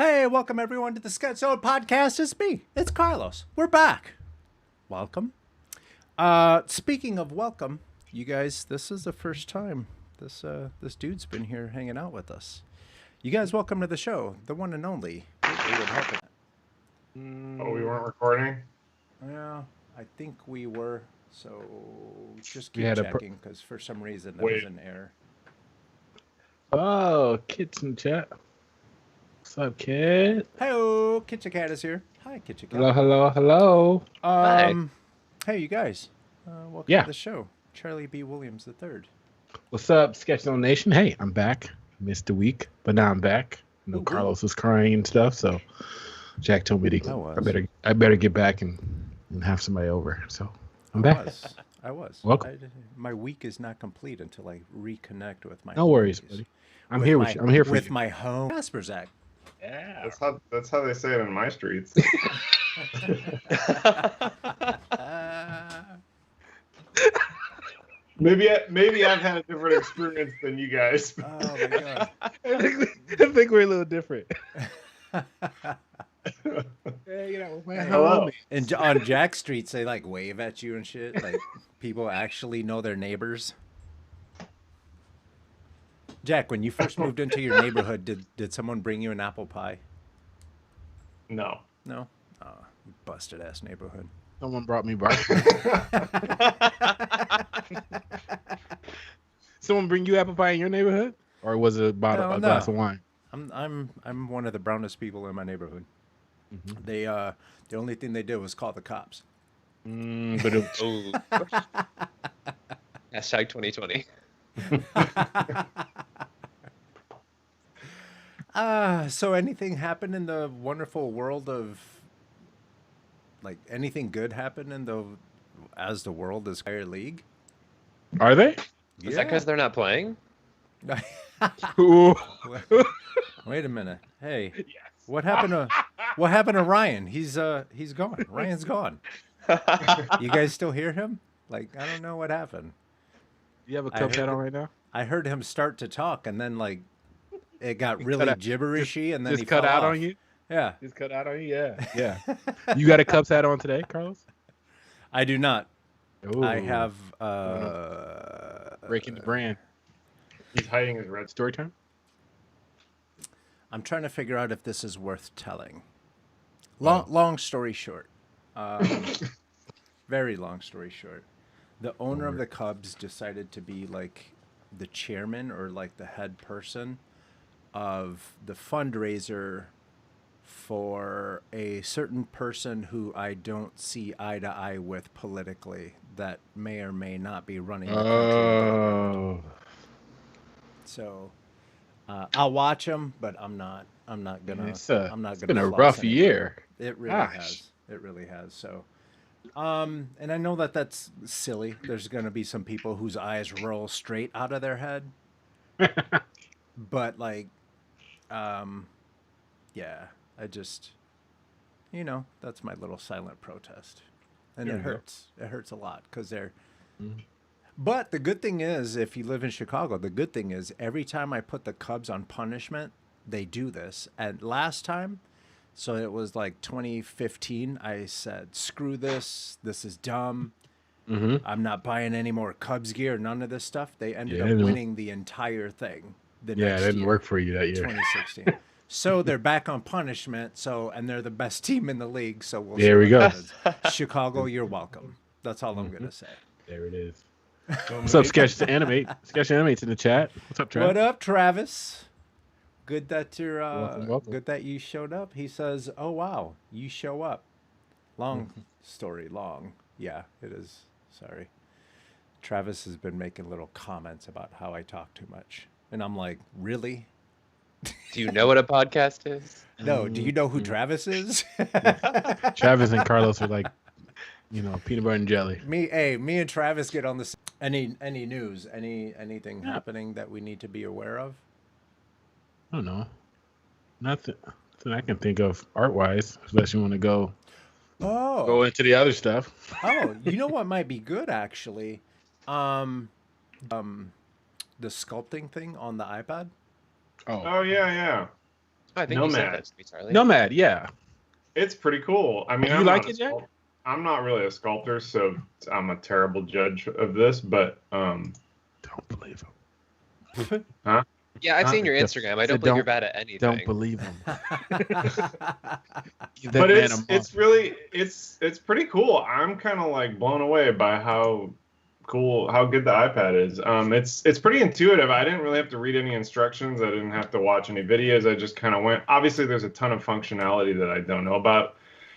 Hey, welcome everyone to the Schizoid Podcast. It's me. It's Carlos. We're back. Welcome. Speaking of welcome, you guys, this is the first time this dude's been here hanging out with us. You guys, welcome to the show, the one and only. Oh, we weren't recording? Yeah, I think we were. So just keep checking because for some reason there was an error. Oh, Kit's in chat. What's up, Kit? Hello, Kitcha Cat is here. Hi, Kitcha Cat. Hello. Hi. Hey, you guys. Welcome to the show. Charlie B. Williams III. What's up, Sketch Zone Nation? Hey, I'm back. Missed a week, but now I'm back. I know Carlos was crying and stuff, so Jack told me to. I better get back and have somebody over. So I'm back. I was. Welcome. My week is not complete until I reconnect with my. No worries, buddy. I'm here with you. I'm here for you. With my home. Casper Zach. Yeah. That's how they say it in my streets. Maybe I've had a different experience than you guys. Oh my god. I think we're a little different. And on Jack streets, they like wave at you and shit. Like people actually know their neighbors. Jack, when you first moved into your neighborhood, did someone bring you an apple pie? No. No? Oh, busted ass neighborhood. Someone brought me barbecue. Someone bring you apple pie in your neighborhood, or was it a glass of wine? I'm one of the brownest people in my neighborhood. Mm-hmm. They the only thing they did was call the cops. Hashtag 2020. So anything happened in the wonderful world of, like, anything good happened in as the world is higher league? Are they? Is that because they're not playing? Wait a minute. Hey, yes. What happened to Ryan? He's gone. Ryan's gone. You guys still hear him? Like, I don't know what happened. You have a cup hat on right now? I heard him start to talk, and then like it got really gibberishy, and then he cut fell out off. on you. Yeah, just cut out on you. Yeah. You got a Cubs hat on today, Carlos? I do not. Ooh. I have breaking the brand. He's hiding his red story time. I'm trying to figure out if this is worth telling. Long story short, very long story short. The owner of the Cubs decided to be like the chairman or like the head person of the fundraiser for a certain person who I don't see eye to eye with politically that may or may not be running the country. So I'll watch him, but I'm not gonna. It's been a rough year. It really has. It really has. So. And I know that that's silly. There's going to be some people whose eyes roll straight out of their head. But like, yeah, I just, that's my little silent protest. And it hurts. It hurts a lot because they're, but the good thing is, if you live in Chicago, the good thing is every time I put the Cubs on punishment, they do this. And last time, so it was like 2015. I said, screw this. This is dumb. Mm-hmm. I'm not buying any more Cubs gear. None of this stuff. They ended up winning the entire thing. It didn't work for you that year. 2016. So they're back on punishment. And they're the best team in the league. So we'll there we go. Chicago, you're welcome. That's all I'm going to say. There it is. What's up, Sketch to Animate? Sketch to Animate's in the chat. What's up, Travis? What up, Travis? Good that you're welcome. Good that you showed up. He says, "Oh wow, you show up." Long story long. Yeah, it is. Sorry. Travis has been making little comments about how I talk too much. And I'm like, "Really?" Do you know what a podcast is? No, do you know who Travis is? Travis and Carlos are like, peanut butter and jelly. Me and Travis get on this. Any news? Anything happening that we need to be aware of? I don't know. Nothing I can think of art-wise, unless you want to go into the other stuff. Oh, you know what might be good actually? The sculpting thing on the iPad. Oh yeah. I think you said that to me, Charlie. Nomad, yeah. It's pretty cool. I mean, You like it, Jack? I'm not really a sculptor, so I'm a terrible judge of this. But don't believe him. Huh? Yeah, I've seen your Instagram. I don't believe you're bad at anything. Don't believe him. But it's pretty cool. I'm kind of like blown away by how good the iPad is. It's pretty intuitive. I didn't really have to read any instructions. I didn't have to watch any videos. I just kind of went. Obviously, there's a ton of functionality that I don't know about,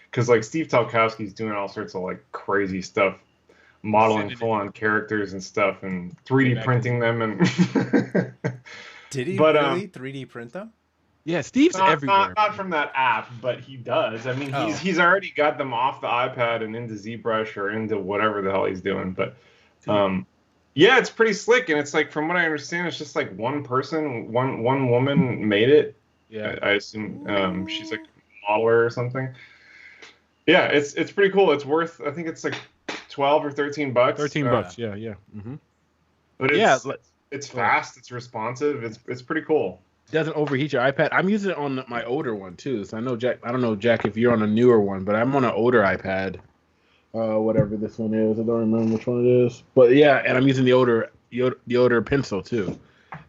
because like Steve Talkowski's doing all sorts of like crazy stuff, modeling full-on characters and stuff, and 3D printing them. And did he really 3D print them? Yeah, Steve's everywhere. Not from that app, but he does. I mean, he's already got them off the iPad and into ZBrush or into whatever the hell he's doing. But yeah, it's pretty slick, and it's like, from what I understand, it's just like one person, one woman made it. Yeah, I assume she's like a modeler or something. Yeah, it's pretty cool. It's worth, I think it's like $12 or $13. $13, yeah. Mm-hmm. But it's fast, it's responsive, it's pretty cool. Doesn't overheat your iPad. I'm using it on my older one too. So I know Jack. I don't know, Jack, if you're on a newer one, but I'm on an older iPad. Whatever this one is, I don't remember which one it is. But yeah, and I'm using the older pencil too.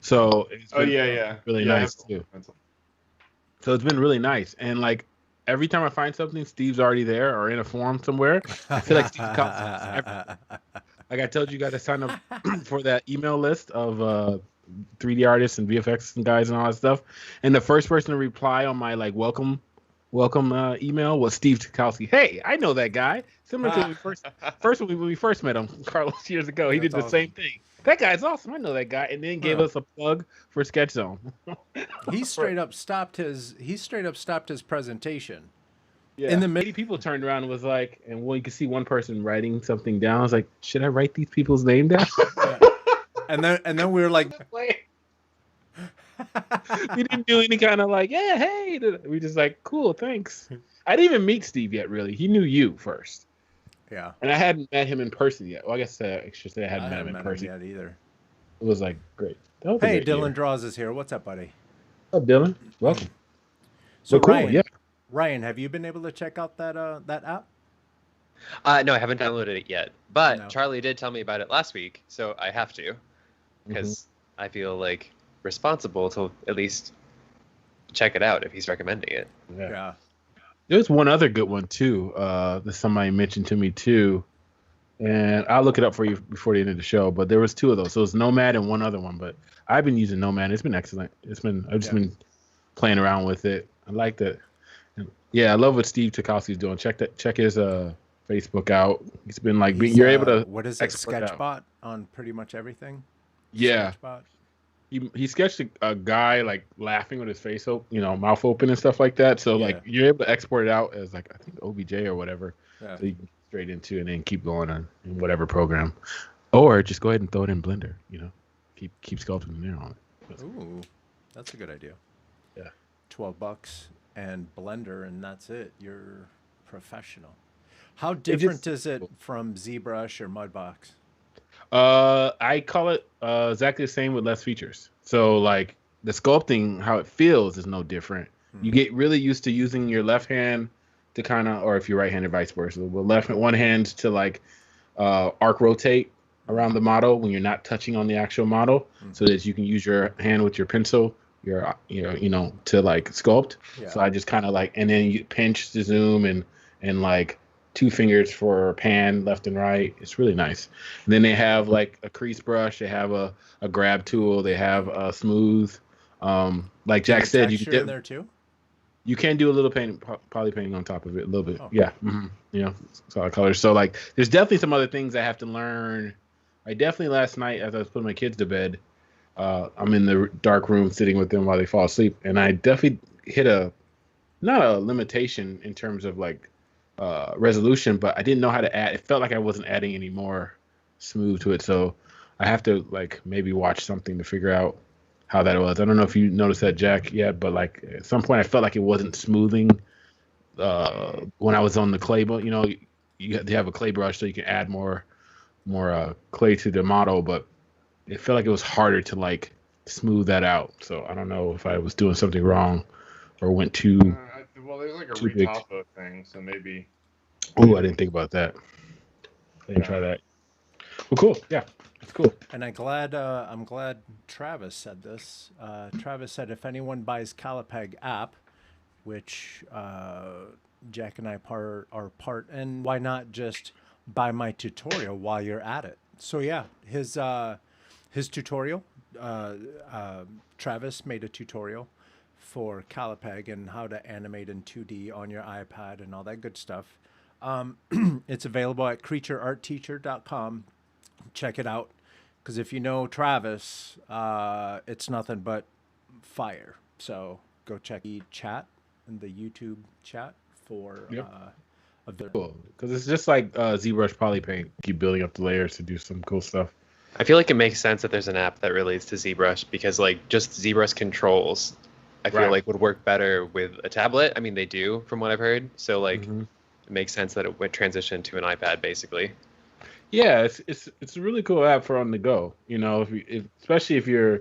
So it's been really nice too. Pencil. So it's been really nice, and like every time I find something, Steve's already there or in a forum somewhere. I feel like Steve's like I told you guys to sign up for that email list of 3D artists and VFX and guys and all that stuff. And the first person to reply on my like welcome email was Steve Tukowski. Hey, I know that guy. Similar to when we first met him, Carlos, years ago. He did the same thing. That guy's awesome. I know that guy. And then gave us a plug for Sketch Zone. He straight up stopped his presentation. Yeah. And then many people turned around and was like, and you could see one person writing something down. I was like, should I write these people's name down? Yeah. And then we were like, we didn't do any kind of like, yeah, hey. We just like, cool, thanks. I didn't even meet Steve yet, really. He knew you first. Yeah. And I hadn't met him in person yet. Well, I guess I should say I hadn't met him in person yet either. It was like great. Hey, Dylan Draws is here. What's up, buddy? What's up, Dylan? Welcome. So cool, Ryan, have you been able to check out that app? No, I haven't downloaded it yet. But Charlie did tell me about it last week, so I have to, because I feel like responsible to at least check it out if he's recommending it. Yeah. There's one other good one too. That somebody mentioned to me too, and I'll look it up for you before the end of the show. But there was two of those. So it was Nomad and one other one. But I've been using Nomad. It's been excellent. I've just been playing around with it. I liked it. Yeah, I love what Steve Tukowski's doing. Check his Facebook out. He's been like you're able to. What is it? Sketchbot on pretty much everything. Yeah. Sketchbot. He sketched a guy like laughing with his face open, mouth open and stuff like that. So like you're able to export it out as like I think OBJ or whatever. Yeah. So you can get straight into and then keep going on in whatever program, or just go ahead and throw it in Blender. Keep sculpting in there on it. Ooh, that's a good idea. Yeah. $12 and Blender, and that's it. You're professional. How different is it from ZBrush or Mudbox? I call it exactly the same with less features. So like the sculpting, how it feels is no different. You get really used to using your left hand to kind of, or if you're right-handed, vice versa. With one hand to like arc rotate around the model when you're not touching on the actual model, so that you can use your hand with your pencil, to like sculpt. Yeah. So I just kind of like, and then you pinch to zoom and like 2 fingers for pan left and right. It's really nice. And then they have like a crease brush. They have a grab tool. They have a smooth. Like Jack said, you can get there too. You can do a little poly painting on top of it, a little bit. Oh. Yeah. Mm-hmm. Solid colors. So like, there's definitely some other things I have to learn. I definitely last night as I was putting my kids to bed, I'm in the dark room sitting with them while they fall asleep, and I definitely hit not a limitation in terms of like resolution, but I didn't know how to add. It felt like I wasn't adding any more smooth to it, so I have to like maybe watch something to figure out how that was. I don't know if you noticed that, Jack, yet, but like at some point I felt like it wasn't smoothing when I was on the clay. But you have to have a clay brush so you can add more clay to the model, but it felt like it was harder to like smooth that out. So I don't know if I was doing something wrong or went too well, there's like a too big? Retapa thing, so maybe. Oh, I didn't think about that. I didn't try that. Well, cool. Yeah, it's cool. And I'm glad Travis said this. Travis said if anyone buys Calipeg app, which Jack and I are part, and why not just buy my tutorial while you're at it? So yeah, his tutorial, Travis made a tutorial for Calipeg and how to animate in 2D on your iPad and all that good stuff. It's available at creatureartteacher.com. Check it out, because if you know Travis, it's nothing but fire. So go check the chat in the YouTube chat for a video. Cool, because it's just like ZBrush Polypaint. Keep building up the layers to do some cool stuff. I feel like it makes sense that there's an app that relates to ZBrush, because like just ZBrush controls, I feel like would work better with a tablet. I mean, they do, from what I've heard. So like, it makes sense that it would transition to an iPad, basically. Yeah, it's a really cool app for on the go. You know, especially if you're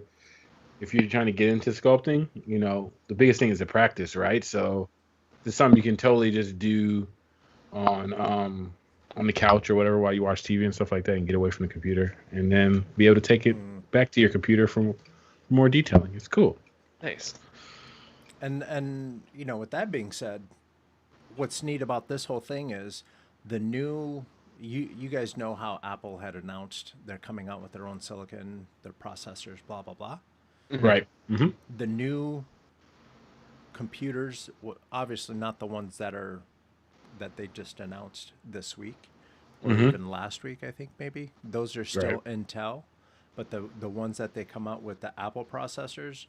trying to get into sculpting, you know, the biggest thing is the practice, right? So it's something you can totally just do on the couch or whatever while you watch TV and stuff like that, and get away from the computer, and then be able to take it back to your computer for more detailing. It's cool. Nice. And you know, with that being said, what's neat about this whole thing is the new. You guys know how Apple had announced they're coming out with their own silicon, their processors, blah blah blah. Right. The new computers, obviously not the ones that they just announced this week or even last week, I think maybe. Those are still Intel, but the ones that they come out with, the Apple processors,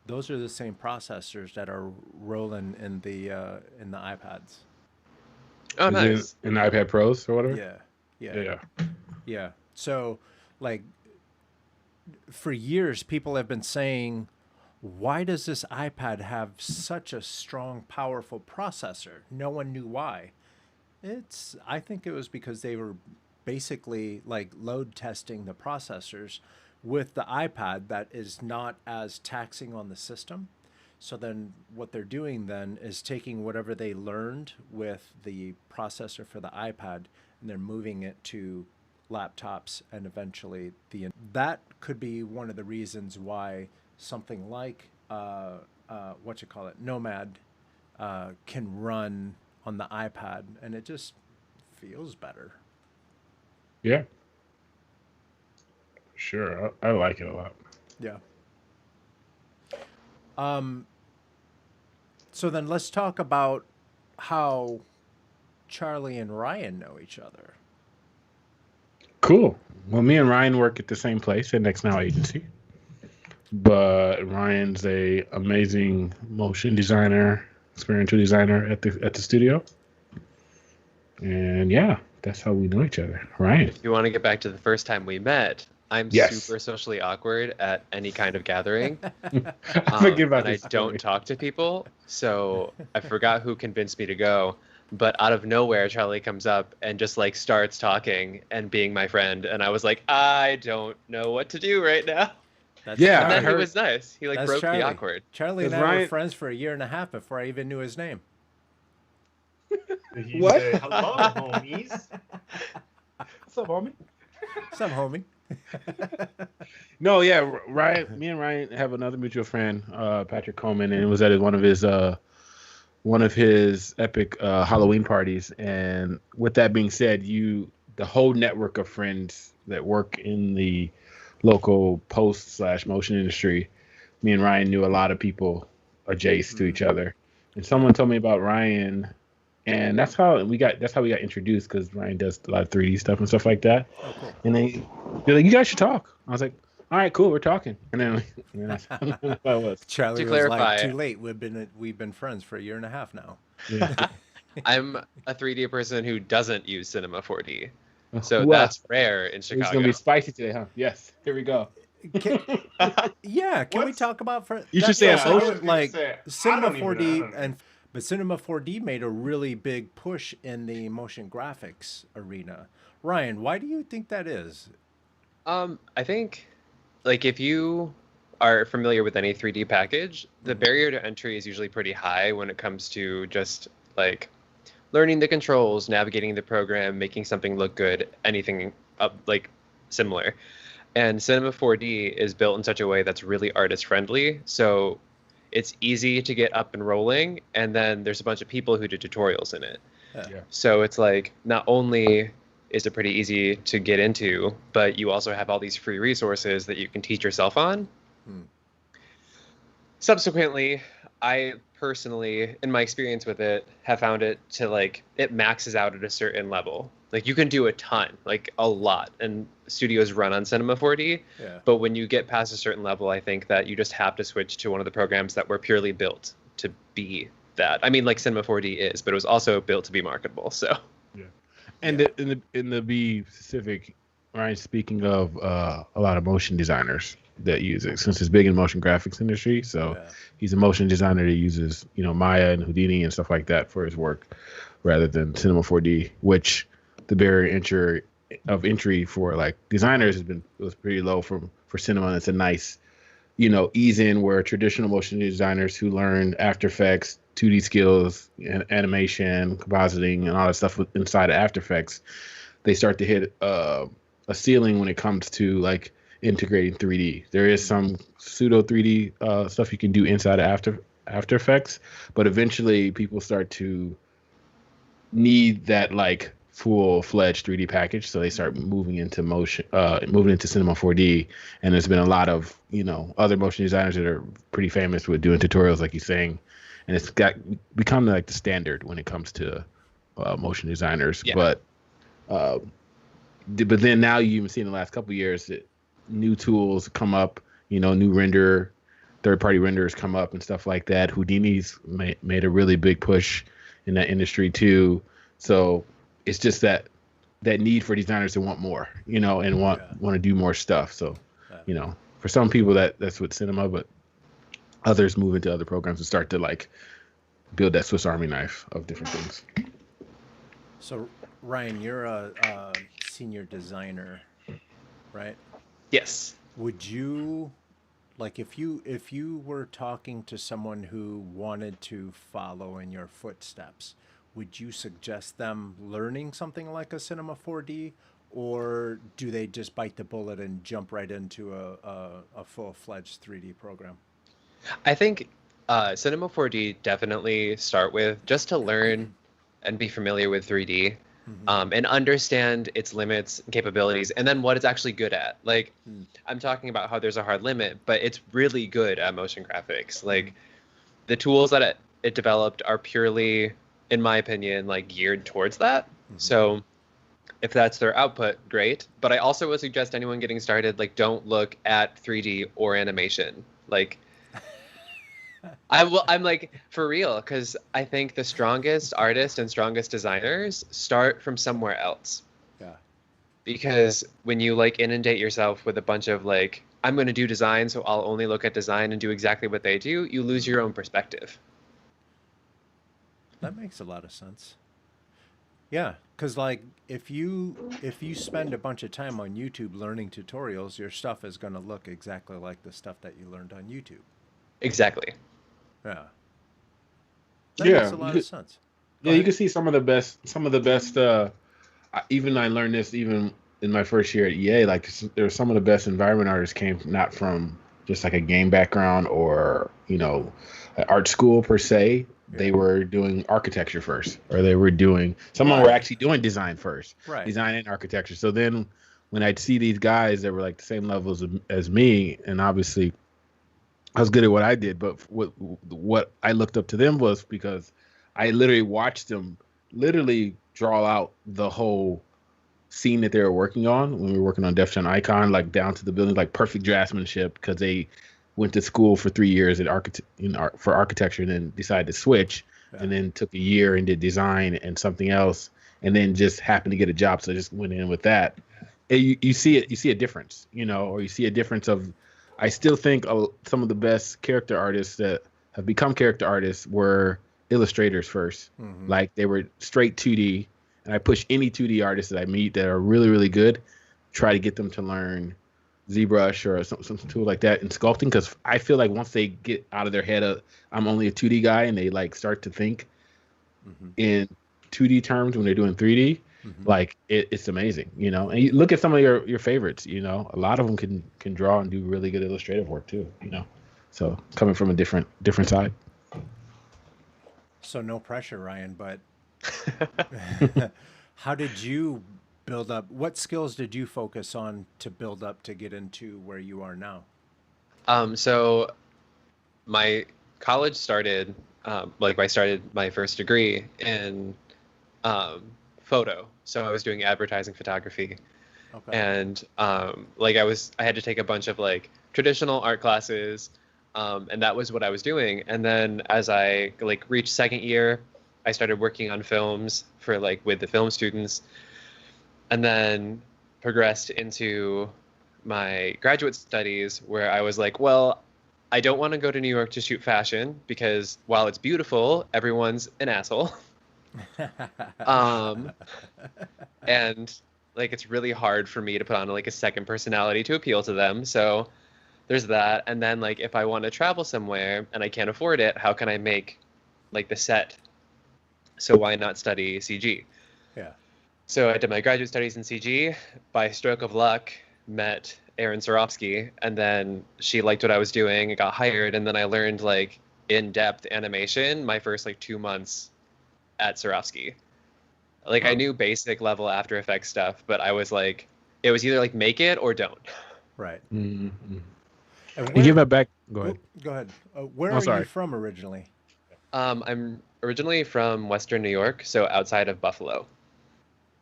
those are the same processors that are rolling in the iPads. Oh, nice. In the iPad Pros or whatever? Yeah. So, like, for years, people have been saying, why does this iPad have such a strong, powerful processor? No one knew why. I think it was because they were basically, like, load testing the processors with the iPad that is not as taxing on the system. So then what they're doing then is taking whatever they learned with the processor for the iPad, and they're moving it to laptops, and eventually that could be one of the reasons why something like Nomad can run on the iPad, and it just feels better. Yeah. Sure. I like it a lot. Yeah. So then let's talk about how Charlie and Ryan know each other. Cool. Well, me and Ryan work at the same place at Next Now Agency. But Ryan's a amazing motion designer, experiential designer at the studio. And yeah, that's how we know each other. Ryan. You want to get back to the first time we met? I'm super socially awkward at any kind of gathering. I don't talk to people, so I forgot who convinced me to go. But out of nowhere, Charlie comes up and just like starts talking and being my friend, and I was like, I don't know what to do right now. And then he was nice. He broke the awkward. Charlie and I were friends for a year and a half before I even knew his name. What? Say, hello, homies. What's up, homie? What's up, homie? No, yeah, Ryan. Me and Ryan have another mutual friend, Patrick Coleman, and it was at one of his epic Halloween parties. And with that being said, the whole network of friends that work in the local post/motion industry, me and Ryan knew a lot of people adjacent to each other. And someone told me about Ryan, and that's how we got introduced, because Ryan does a lot of 3D stuff and stuff like that. Oh, cool. And they're like, you guys should talk. I was like, all right, cool, we're talking. And then that's how it was. Charlie was like, too late. We've been friends for a year and a half now. Yeah. I'm a 3D person who doesn't use Cinema 4D. So that's rare in Chicago. It's going to be spicy today, huh? Yes. Here we go. Can we talk about... You should say Cinema 4D But Cinema 4D made a really big push in the motion graphics arena. Ryan, why do you think that is? I think, like, if you are familiar with any 3D package, the barrier to entry is usually pretty high when it comes to just like learning the controls, navigating the program, making something look good, anything up like similar. And Cinema 4D is built in such a way that's really artist friendly. So it's easy to get up and rolling. And then there's a bunch of people who do tutorials in it. Yeah. So it's like, not only is it pretty easy to get into, but you also have all these free resources that you can teach yourself on. Subsequently, I personally, in my experience with it, have found it to like, it maxes out at a certain level. Like you can do a ton, like a lot, and studios run on Cinema 4D. Yeah. But when you get past a certain level, I think that you just have to switch to one of the programs that were purely built to be that. I mean, like Cinema 4D is, but it was also built to be marketable. So. Yeah. And in the be specific, Ryan, speaking of a lot of motion designers that use it, since it's big in motion graphics industry. So he's a motion designer that uses, Maya and Houdini and stuff like that for his work, rather than Cinema 4D, which the barrier of entry for like designers was pretty low for cinema. And it's a nice, ease in where traditional motion designers who learn After Effects, 2D skills, and animation, compositing, and all that stuff inside of After Effects, they start to hit a ceiling when it comes to like integrating 3D. There is some pseudo 3D stuff you can do inside of After Effects, but eventually people start to need that like full-fledged 3D package, so they start moving into Cinema 4D. And there's been a lot of other motion designers that are pretty famous with doing tutorials, like you're saying, and it's become like the standard when it comes to motion designers. But then now you even see in the last couple of years that new tools come up, new third-party renderers come up and stuff like that. Houdini's made a really big push in that industry too. So it's just that need for designers to want more, and want to do more stuff. So, for some people that's with cinema, but others move into other programs and start to like build that Swiss Army knife of different things. So Ryan, you're a senior designer, right? Yes. Would you, like, if you were talking to someone who wanted to follow in your footsteps, would you suggest them learning something like a Cinema 4D, or do they just bite the bullet and jump right into a full-fledged 3D program? I think Cinema 4D definitely start with just to learn and be familiar with 3D, and understand its limits and capabilities, and then what it's actually good at. Like, I'm talking about how there's a hard limit, but it's really good at motion graphics. Like, the tools that it developed are purely, in my opinion, like geared towards that. So if that's their output, great. But I also would suggest anyone getting started, like, don't look at 3D or animation. Like, I'm like, for real, because I think the strongest artists and strongest designers start from somewhere else. Yeah. Because when you like inundate yourself with a bunch of like, I'm going to do design, so I'll only look at design and do exactly what they do, you lose your own perspective. That makes a lot of sense. Yeah, because like if you spend a bunch of time on YouTube learning tutorials, your stuff is going to look exactly like the stuff that you learned on YouTube. Exactly. Yeah. That makes a lot of sense. You can see some of the best. Even I learned this even in my first year at EA. Like, there were some of the best environment artists came not from just like a game background or an art school per se. They were doing architecture first, or they were doing, some of them were actually doing design first, design and architecture. So then when I'd see these guys that were like the same levels as me, and obviously I was good at what I did, but what I looked up to them was because I literally watched them literally draw out the whole scene that they were working on when we were working on Def Jam Icon, like down to the building, like perfect draftsmanship, because they went to school for 3 years for architecture and then decided to switch, and then took a year and did design and something else, and then just happened to get a job, so just went in with that. And you see a difference, or you see a difference of, I still think some of the best character artists that have become character artists were illustrators first. Like, they were straight 2D, and I push any 2D artists that I meet that are really, really good, try to get them to learn ZBrush or some tool like that in sculpting, because I feel like once they get out of their head of I'm only a 2D guy and they like start to think in 2D terms when they're doing 3D, like it's amazing, you know. And you look at some of your favorites, you know, a lot of them can draw and do really good illustrative work too, you know. So coming from a different side. So no pressure, Ryan, but how did you build up? What skills did you focus on to build up to get into where you are now? So my college started, like I started my first degree in photo. So I was doing advertising photography. Okay. And like I had to take a bunch of like traditional art classes, and that was what I was doing. And then as I like reached second year, I started working on films for like with the film students, and then progressed into my graduate studies where I was like, well, I don't want to go to New York to shoot fashion because while it's beautiful, everyone's an asshole. And like it's really hard for me to put on like a second personality to appeal to them. So there's that. And then like if I want to travel somewhere and I can't afford it, how can I make like the set? So why not study CG? Yeah. So I did my graduate studies in CG. By stroke of luck, met Erin Sorofsky, and then she liked what I was doing and got hired. And then I learned like in-depth animation my first like 2 months at Sorofsky. Like I knew basic level After Effects stuff, but I was like, it was either like make it or don't. Right. Mm-hmm. And give it back. Go ahead. Go ahead. Where are you from originally? I'm originally from Western New York, so outside of Buffalo.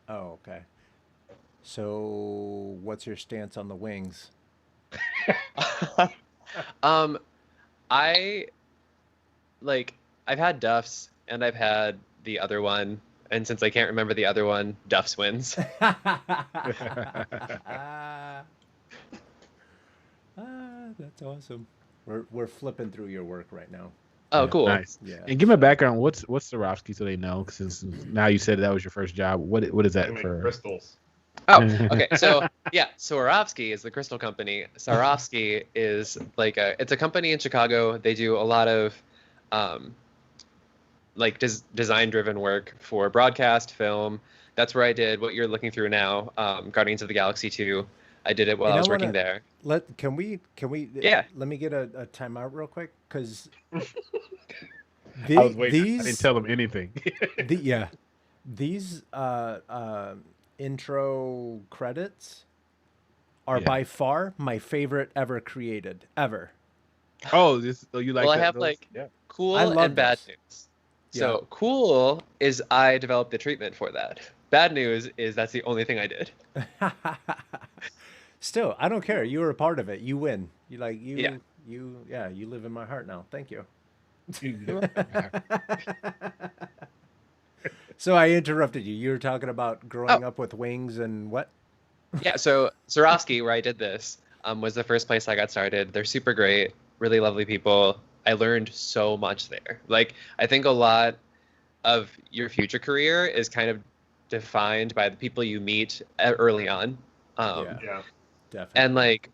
Oh, okay. So what's your stance on the wings? I've had Duffs and I've had the other one, and since I can't remember the other one, Duffs wins. That's awesome. We're flipping through your work right now. Oh, cool. Nice. Yeah. And give me a background. What's Sorofsky so they know? Since now you said that was your first job. What is that for? Crystals. Oh, okay. So yeah, Swarovski is the crystal company. Swarovski is like it's a company in Chicago. They do a lot of like design-driven work for broadcast, film. That's where I did what you're looking through now, Guardians of the Galaxy 2. I did it while I was working there. Can we? Yeah. Let me get a timeout real quick, because I was waiting. I didn't tell them anything. These intro credits are by far my favorite ever created ever. Oh, you like? Well, I have like cool and bad news. So cool is I developed the treatment for that. Bad news is that's the only thing I did. Still, I don't care. You were a part of it. You win. You live in my heart now. Thank you. So I interrupted you. You were talking about growing up with wings and what? Yeah, so Swarovski, where I did this, was the first place I got started. They're super great, really lovely people. I learned so much there. Like, I think a lot of your future career is kind of defined by the people you meet early on. Yeah, definitely. And like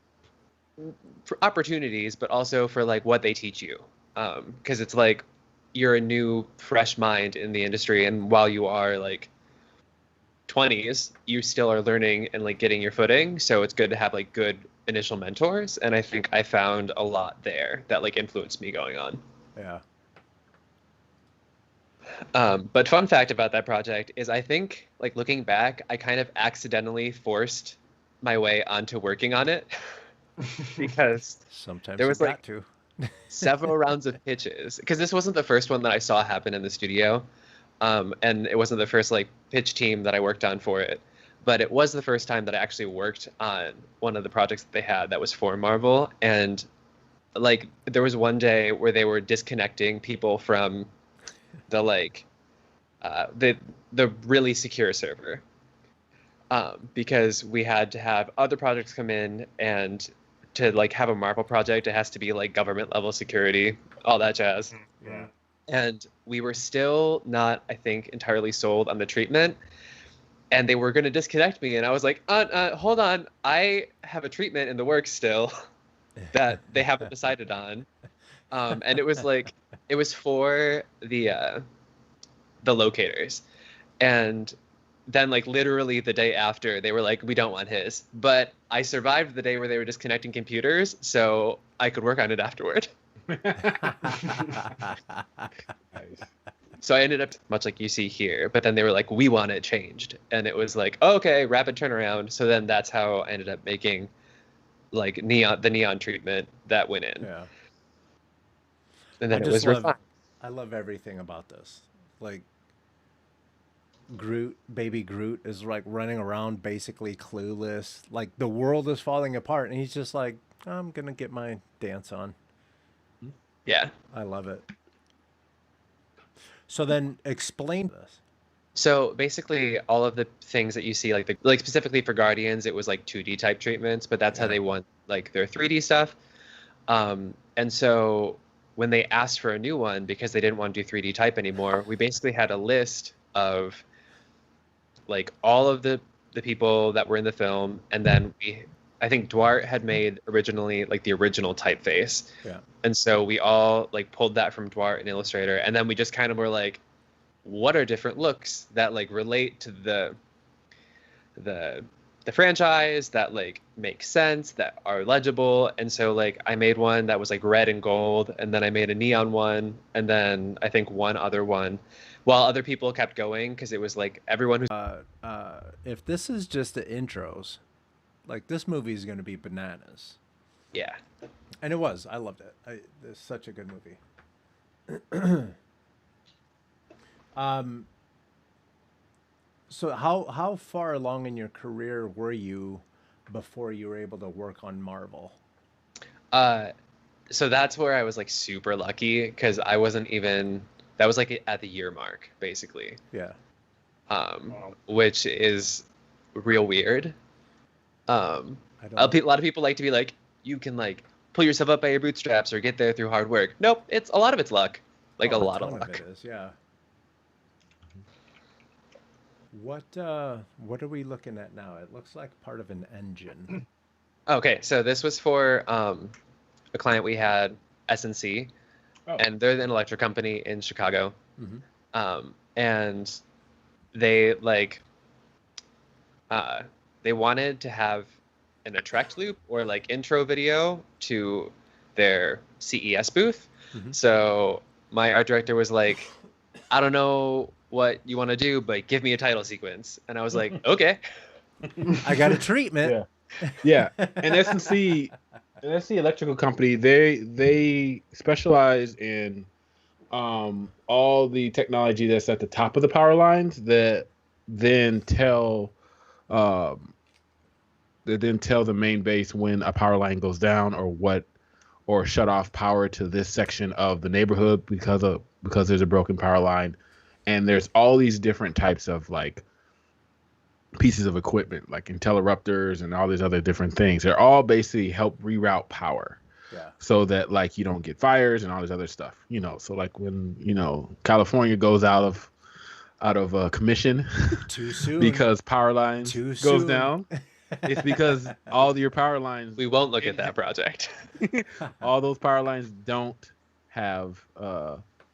for opportunities, but also for like what they teach you. Because it's like you're a new, fresh mind in the industry, and while you are like 20s, you still are learning and like getting your footing. So it's good to have like good initial mentors, and I think I found a lot there that like influenced me going on. Yeah. But fun fact about that project is I think like looking back, I kind of accidentally forced my way onto working on it because sometimes there was like to. several rounds of pitches, because this wasn't the first one that I saw happen in the studio, and it wasn't the first like pitch team that I worked on for it, but it was the first time that I actually worked on one of the projects that they had that was for Marvel. And like there was one day where they were disconnecting people from the like the really secure server, because we had to have other projects come in, and to like have a Marvel project, it has to be like government level security, all that jazz. Yeah. And we were still not, I think, entirely sold on the treatment. and they were going to disconnect me, and I was like, hold on, I have a treatment in the works still that they haven't decided on. And it was like, it was for the locators. And then like literally the day after, they were like, we don't want his. But I survived the day where they were disconnecting computers, so I could work on it afterward. Nice. So I ended up much like you see here, but then they were like, we want it changed. And it was like, oh, okay, rapid turnaround. So then that's how I ended up making like the neon treatment that went in. Yeah. And then it was refined. I love everything about this. Like baby Groot is like running around basically clueless. Like the world is falling apart and he's just like, I'm going to get my dance on. Yeah. I love it. So then explain this. So basically all of the things that you see, like specifically for Guardians, it was like 2D type treatments, but that's how they want like their 3D stuff. And so when they asked for a new one, because they didn't want to do 3D type anymore, we basically had a list of like all of the people that were in the film. And then I think Duarte had made originally like the original typeface. Yeah. And so we all like pulled that from Duarte and Illustrator. And then we just kind of were like, what are different looks that like relate to the franchise, that like make sense, that are legible? And so like I made one that was like red and gold, and then I made a neon one, and then I think one other one, while other people kept going, because it was like everyone who if this is just the intros, like this movie is going to be bananas. Yeah. And it was. I loved it. It's such a good movie. So how far along in your career were you before you were able to work on Marvel? So that's where I was like super lucky, because I wasn't even, that was like at the year mark basically. Yeah. Which is real weird. A lot of people like to be like, you can like pull yourself up by your bootstraps or get there through hard work. Nope, a lot of it's luck. Like a lot of luck. It is, yeah. What are we looking at now? It looks like part of an engine. Okay, so this was for a client we had, SNC, and they're an electric company in Chicago. Mm-hmm. And they like they wanted to have an attract loop or like intro video to their CES booth. Mm-hmm. So my art director was like, I don't know what you want to do, but give me a title sequence. And I was like, okay. I got a treatment. Yeah. And SNC Electrical Company, they specialize in all the technology that's at the top of the power lines that then tell the main base when a power line goes down or shut off power to this section of the neighborhood because there's a broken power line. And there's all these different types of like pieces of equipment, like interrupters and all these other different things. They're all basically help reroute power. Yeah. So that like you don't get fires and all this other stuff, So like when, California goes out of commission too soon because power lines goes down. It's because all your power lines. We won't look at that project. All those power lines don't have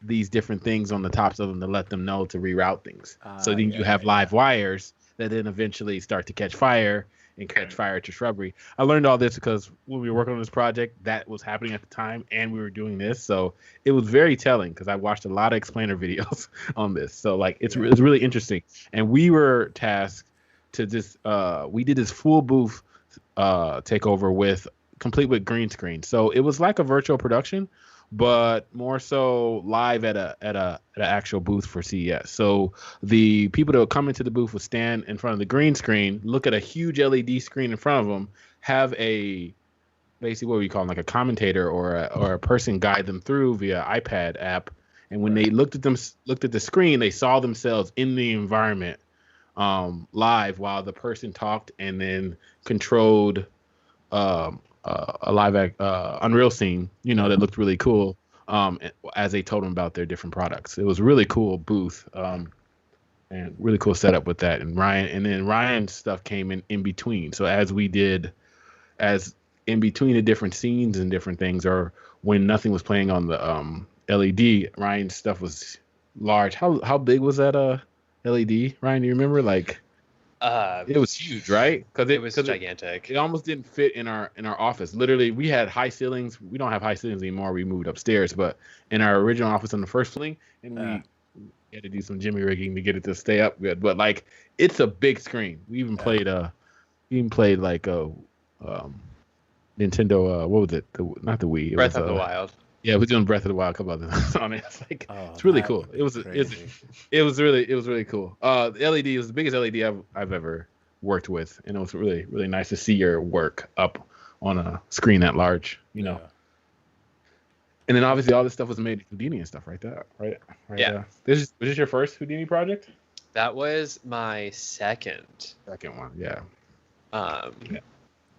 these different things on the tops of them to let them know to reroute things. So then you have live wires that then eventually start to catch fire and catch fire to shrubbery. I learned all this because when we were working on this project, that was happening at the time, and we were doing this. So it was very telling because I watched a lot of explainer videos on this. So like it's really interesting. And we were tasked to just we did this full booth takeover complete with green screen. So it was like a virtual production, but more so live at an actual booth for CES. So the people that would come into the booth would stand in front of the green screen, look at a huge LED screen in front of them, have basically what we call like a commentator or a person guide them through via iPad app. And when they looked at the screen, they saw themselves in the environment live while the person talked and then controlled a live Unreal scene, that looked really cool as they told them about their different products. It was a really cool booth. and really cool setup with that. And Ryan's stuff came in between. So as in between the different scenes and different things, or when nothing was playing on the LED, Ryan's stuff was large. How big was that LED, Ryan? Do you remember? Like, it was huge, right? Because it was gigantic. It almost didn't fit in our office. Literally, we had high ceilings. We don't have high ceilings anymore. We moved upstairs, but in our original office on the first floor, and we had to do some jimmy rigging to get it to stay up good. But like, it's a big screen. We even played like a Nintendo. What was it? Not the Wii. Breath of the Wild. Yeah, we're doing Breath of the Wild. A couple others on it. It's like it's really cool. It was really cool. The LED was the biggest LED I've ever worked with, and it was really, really nice to see your work up on a screen that large. And then obviously all this stuff was made in Houdini and stuff, right? Yeah. Was this your first Houdini project? That was my second. Second one, yeah.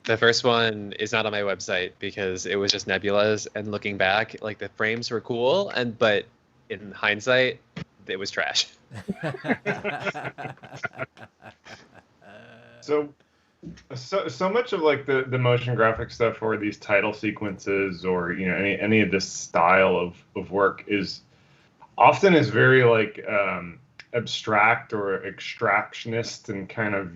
The first one is not on my website because it was just nebulas, and looking back, like the frames were cool, but in hindsight, it was trash. So much of like the motion graphic stuff or these title sequences or any of this style of work is very like abstract or extractionist, and kind of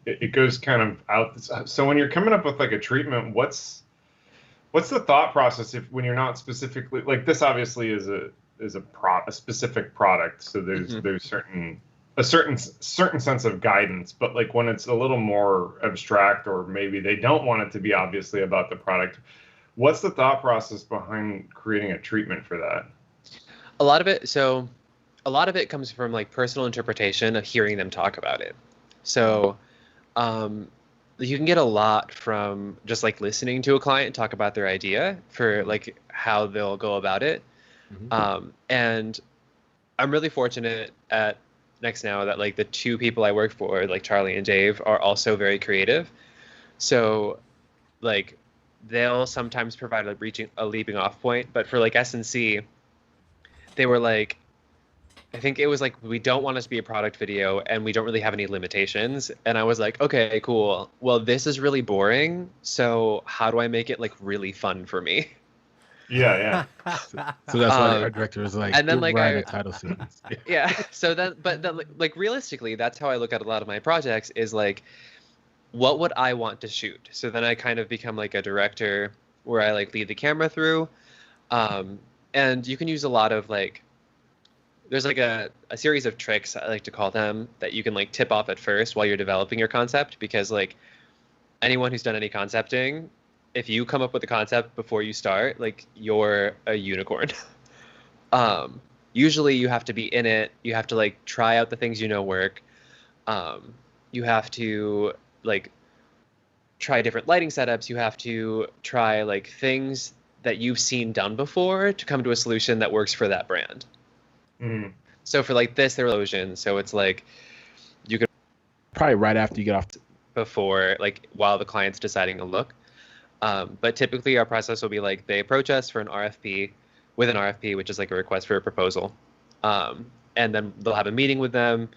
it goes kind of out. So when you're coming up with like a treatment, what's the thought process when you're not specifically like this? Obviously is a specific product, so there's a certain sense of guidance, but like when it's a little more abstract, or maybe they don't want it to be obviously about the product, what's the thought process behind creating a treatment for that? A lot of it comes from like personal interpretation of hearing them talk about it. So you can get a lot from just like listening to a client talk about their idea for like how they'll go about it. And I'm really fortunate at Next Now that like the two people I work for, like Charlie and Dave, are also very creative. So like they'll sometimes provide a leaping off point, but for like S&C, they were like, I think it was like, we don't want it to be a product video and we don't really have any limitations. And I was like, okay, cool. Well, this is really boring. So how do I make it like really fun for me? Yeah. So that's why our director was like, and then like a title sequence. Yeah. So then, but then like realistically, that's how I look at a lot of my projects is like, what would I want to shoot? So then I kind of become like a director where I like lead the camera through. And you can use a lot of like, there's like a series of tricks, I like to call them, that you can like tip off at first while you're developing your concept, because like anyone who's done any concepting, if you come up with a concept before you start, like you're a unicorn. Usually you have to be in it. You have to like try out the things work. You have to like try different lighting setups. You have to try like things that you've seen done before to come to a solution that works for that brand. Mm. So for like this, they're illusion. So it's like you could probably right after you get off before, like while the client's deciding a look. But typically our process will be like they approach us for an RFP with an RFP, which is like a request for a proposal. And then they'll have a meeting with them.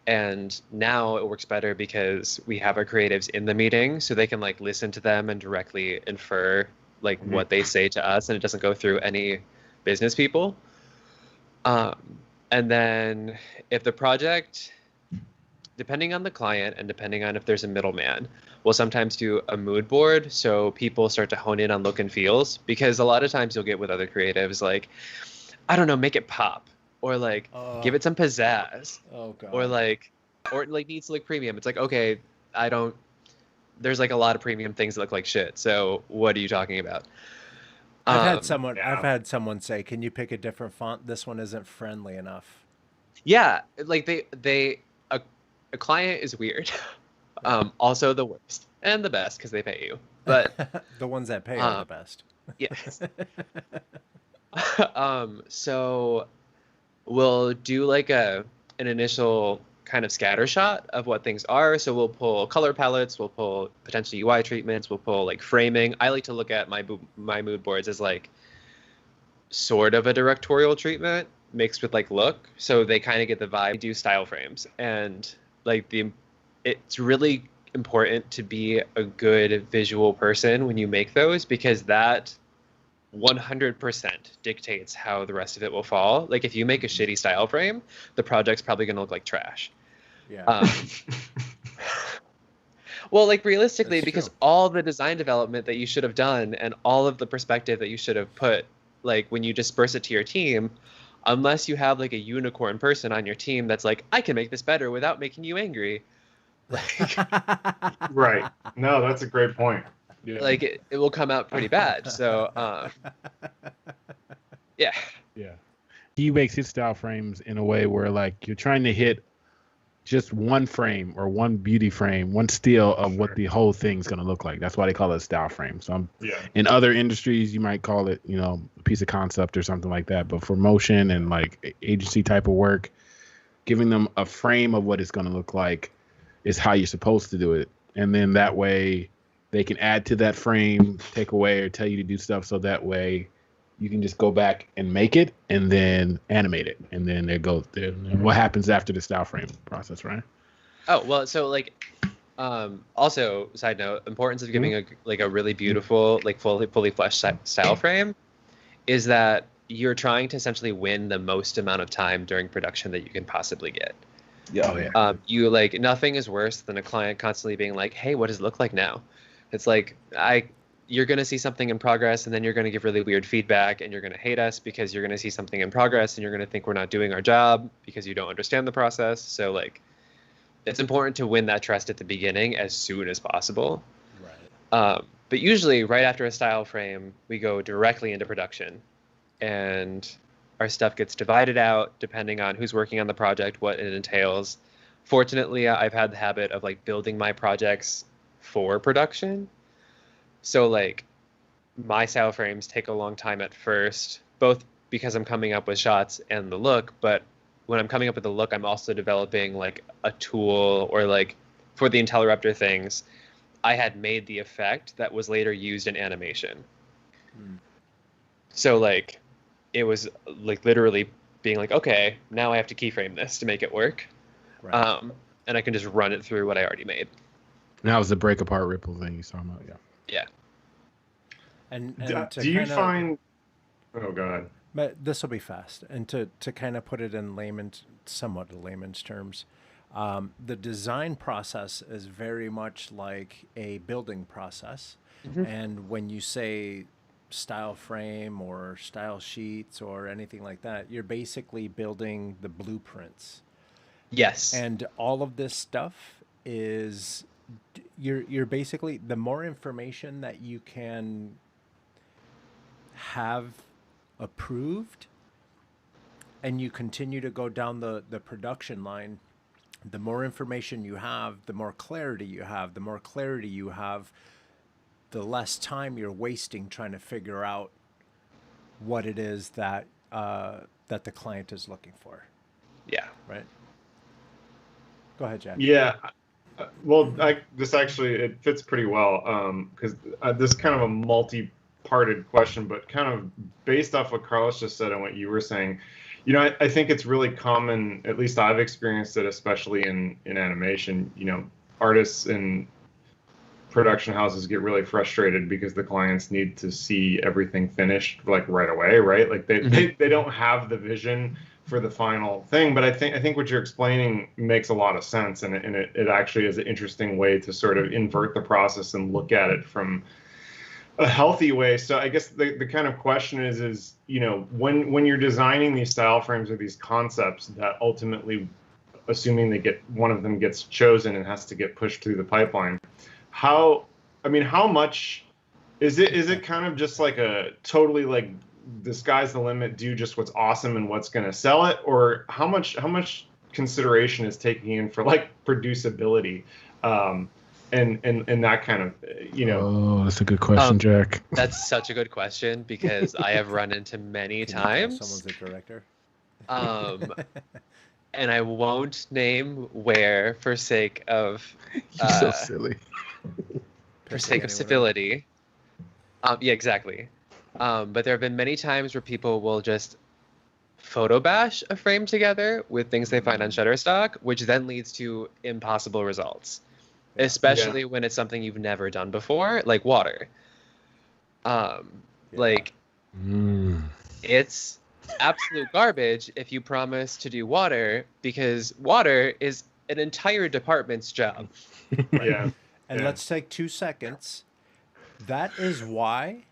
And now it works better because we have our creatives in the meeting, so they can like listen to them and directly infer like what they say to us, and it doesn't go through any business people. And then if the project, depending on the client and depending on if there's a middleman, we'll sometimes do a mood board so people start to hone in on look and feels, because a lot of times you'll get with other creatives like, I don't know, make it pop, or like give it some pizzazz, or like needs to look premium. It's like, okay, there's like a lot of premium things that look like shit, so what are you talking about? I've had someone say, "Can you pick a different font? This one isn't friendly enough." Yeah, like a client is weird. Also the worst and the best because they pay you, but the ones that pay are the best. Yes. So we'll do like an initial kind of scatter shot of what things are. So we'll pull color palettes, we'll pull potential UI treatments, we'll pull like framing. I like to look at my mood boards as like sort of a directorial treatment, mixed with like look, so they kind of get the vibe. They do style frames, and like it's really important to be a good visual person when you make those, because that 100% dictates how the rest of it will fall. Like if you make a shitty style frame, the project's probably going to look like trash. Yeah. Well, like realistically, That's because true. all the design development that you should have done and all of the perspective that you should have put, like when you disperse it to your team, unless you have like a unicorn person on your team that's like, I can make this better without making you angry. Like, Right. No, that's a great point. Yeah. like it will come out pretty bad. So, yeah. Yeah. He makes his style frames in a way where like you're trying to hit just one frame or one beauty frame, one still of what the whole thing's going to look like. That's why they call it a style frame. So in other industries, you might call it, you know, a piece of concept or something like that. But for motion and like agency type of work, giving them a frame of what it's going to look like is how you're supposed to do it. And then that way they can add to that frame, take away, or tell you to do stuff. So that way you can just go back and make it and then animate it. And then there goes what happens after the style frame process, right? Oh, well, so like, also side note, importance of giving a really beautiful, like fully fleshed style frame is that you're trying to essentially win the most amount of time during production that you can possibly get. Yeah. Oh, yeah. You like, nothing is worse than a client constantly being like, hey, what does it look like now? It's like, you're going to see something in progress and then you're going to give really weird feedback and you're going to hate us because you're going to see something in progress and you're going to think we're not doing our job because you don't understand the process. So like, it's important to win that trust at the beginning as soon as possible. Right. But usually right after a style frame, we go directly into production and our stuff gets divided out depending on who's working on the project, what it entails. Fortunately, I've had the habit of like building my projects for production. So like my style frames take a long time at first, both because I'm coming up with shots and the look, but when I'm coming up with the look, I'm also developing like a tool, or like for the Interrupter things, I had made the effect that was later used in animation. So like it was like literally being like, okay, now I have to keyframe this to make it work. Right. And I can just run it through what I already made. That was the break apart ripple thing you saw about, yeah. Yeah. And do you find? Oh God. But this will be fast. And to kind of put it in somewhat layman's terms, the design process is very much like a building process. Mm-hmm. And when you say style frame or style sheets or anything like that, you're basically building the blueprints. Yes. And all of this stuff is you're basically, the more information that you can have approved and you continue to go down the production line, the more information you have, the more clarity you have. The more clarity you have, the less time you're wasting trying to figure out what it is that that the client is looking for. Yeah. Right. Go ahead, Jack. Yeah. Well, this actually, it fits pretty well because this is kind of a multi-parted question, but kind of based off what Carlos just said and what you were saying, you know, I think it's really common, at least I've experienced it, especially in animation, you know, artists and production houses get really frustrated because the clients need to see everything finished like right away, right? Like they don't have the vision for the final thing. But I think what you're explaining makes a lot of sense, and it actually is an interesting way to sort of invert the process and look at it from a healthy way. So I guess the kind of question is, you know, when you're designing these style frames or these concepts that ultimately, assuming one of them gets chosen and has to get pushed through the pipeline, how much is it kind of just like a totally like the sky's the limit, do just what's awesome and what's going to sell it, or how much consideration is taking in for like producibility and that kind of, you know? Oh, that's a good question, Jack. That's such a good question because I have run into many times. Someone's a director. And I won't name where for sake of You're so silly. For sake of civility. Yeah, exactly. But there have been many times where people will just photo bash a frame together with things they find on Shutterstock, which then leads to impossible results, especially when it's something you've never done before, like water. Like, it's absolute garbage if you promise to do water, because water is an entire department's job. Right? And let's take 2 seconds. That is why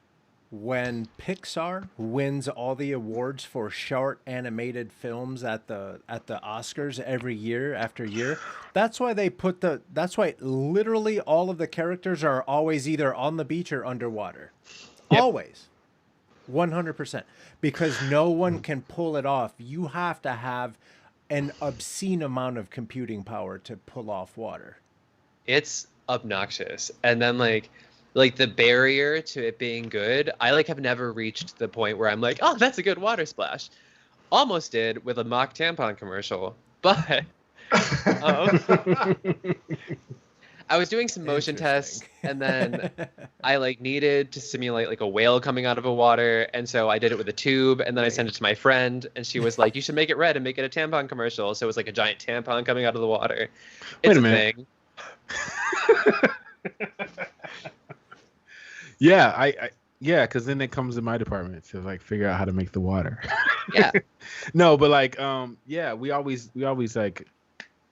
when Pixar wins all the awards for short animated films at the Oscars every year after year, that's why that's why literally all of the characters are always either on the beach or underwater. Yep. Always. 100%. Because no one can pull it off. You have to have an obscene amount of computing power to pull off water. It's obnoxious. And then like the barrier to it being good, I like have never reached the point where I'm like, oh, that's a good water splash. Almost did with a mock tampon commercial, but I was doing some motion tests, and then I like needed to simulate like a whale coming out of a water, and so I did it with a tube, and then I sent it to my friend, and she was like, you should make it red and make it a tampon commercial. So it was like a giant tampon coming out of the water. It's a thing. Yeah, because then it comes in my department to like figure out how to make the water. Yeah. No, but like, we always like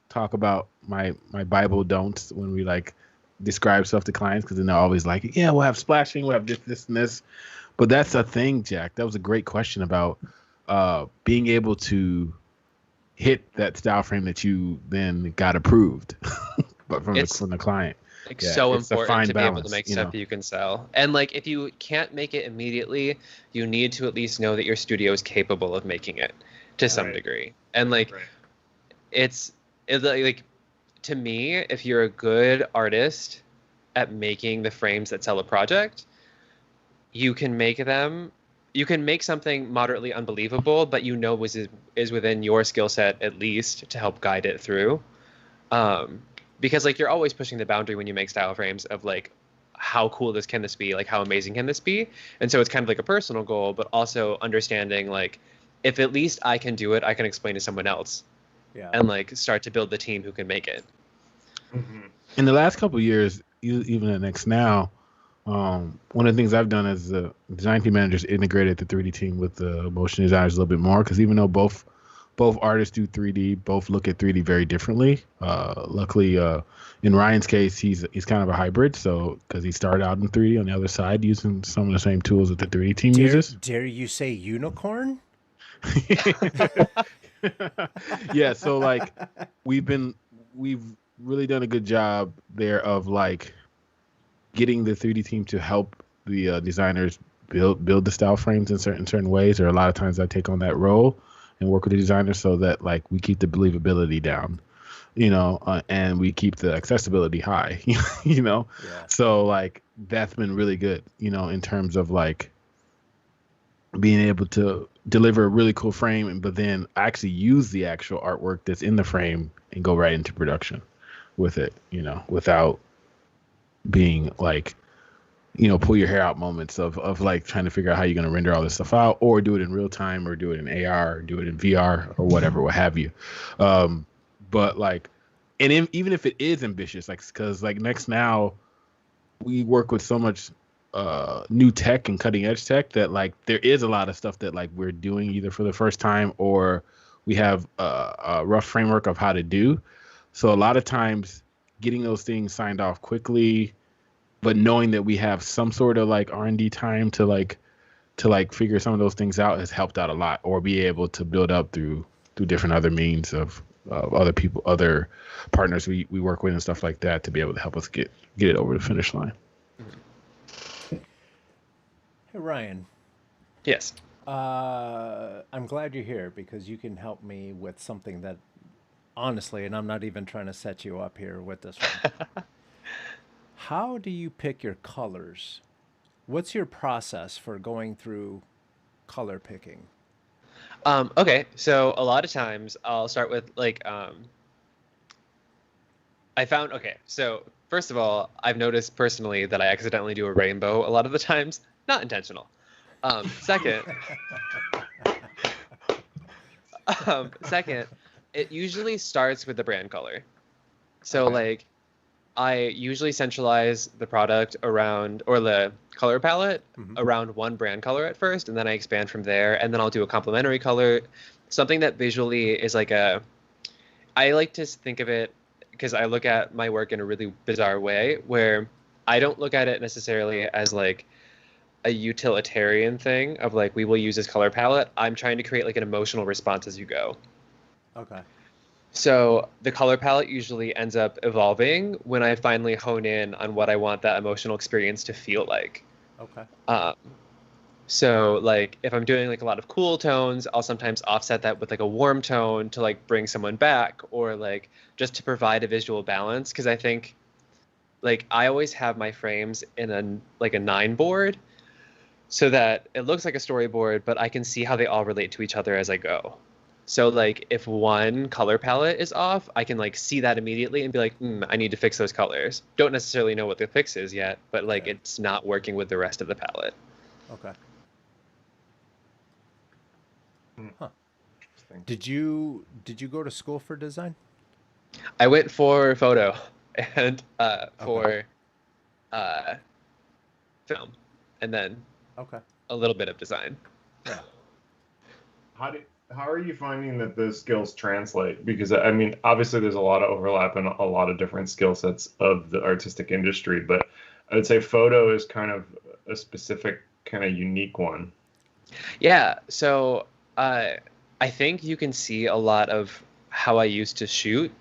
talk about my Bible don'ts when we like describe stuff to clients, because then they're always like, yeah, we'll have splashing, we'll have this and this. But that's a thing, Jack. That was a great question about being able to hit that style frame that you then got approved, but from the client. Like so important to be able to make stuff that you can sell. And like if you can't make it immediately, you need to at least know that your studio is capable of making it to some degree. And like it's like, to me, if you're a good artist at making the frames that sell a project, you can make something moderately unbelievable, but is within your skill set at least to help guide it through. Because like you're always pushing the boundary when you make style frames of like, how cool can this be? Like, how amazing can this be? And so it's kind of like a personal goal, but also understanding like, if at least I can do it, I can explain to someone else. Yeah. And like start to build the team who can make it. Mm-hmm. In the last couple of years, even at Next Now, one of the things I've done as the design team managers integrated the 3D team with the motion designers a little bit more, because even though both artists do 3D, both look at 3D very differently. Luckily, in Ryan's case, he's kind of a hybrid. So because he started out in 3D on the other side using some of the same tools that the 3D team uses. Dare you say unicorn? Yeah. So like we've really done a good job there of like getting the 3D team to help the designers build the style frames in certain ways. Or a lot of times I take on that role and work with the designers so that like we keep the believability down, and we keep the accessibility high, Yeah. So like that's been really good, in terms of like being able to deliver a really cool frame, but then actually use the actual artwork that's in the frame and go right into production with it, without being like, pull your hair out moments of like trying to figure out how you're going to render all this stuff out, or do it in real time, or do it in AR, or do it in VR, or whatever, what have you. But like, and even if it is ambitious, like, because like Next Now, we work with so much new tech and cutting edge tech that like there is a lot of stuff that like we're doing either for the first time, or we have a rough framework of how to do. So a lot of times getting those things signed off quickly, but knowing that we have some sort of like R&D time to figure some of those things out has helped out a lot, or be able to build up through different other means of other people, other partners we work with and stuff like that, to be able to help us get it over the finish line. Hey, Ryan. Yes. I'm glad you're here, because you can help me with something that, honestly, and I'm not even trying to set you up here with this one. How do you pick your colors? What's your process for going through color picking? Okay, so a lot of times I'll start with like, so first of all, I've noticed personally that I accidentally do a rainbow a lot of the times, not intentional. Second, Second, it usually starts with the brand color. So like I usually centralize the product around, or the color palette around one brand color at first, and then I expand from there, and then I'll do a complementary color, something that visually is like I like to think of it, because I look at my work in a really bizarre way, where I don't look at it necessarily as like a utilitarian thing of like, we will use this color palette. I'm trying to create like an emotional response as you go. Okay. So the color palette usually ends up evolving when I finally hone in on what I want that emotional experience to feel like. Okay. So like if I'm doing like a lot of cool tones, I'll sometimes offset that with like a warm tone to like bring someone back, or like just to provide a visual balance. Because I think like I always have my frames in a 9 board, so that it looks like a storyboard, but I can see how they all relate to each other as I go. So like if one color palette is off, I can like see that immediately and be like, I need to fix those colors. Don't necessarily know what the fix is yet, but like it's not working with the rest of the palette. Okay. Huh. Did you go to school for design? I went for photo and for film, and then a little bit of design. Yeah. How are you finding that those skills translate? Because I mean, obviously there's a lot of overlap in a lot of different skill sets of the artistic industry, but I would say photo is kind of a specific kind of unique one. Yeah. So I think you can see a lot of how I used to shoot,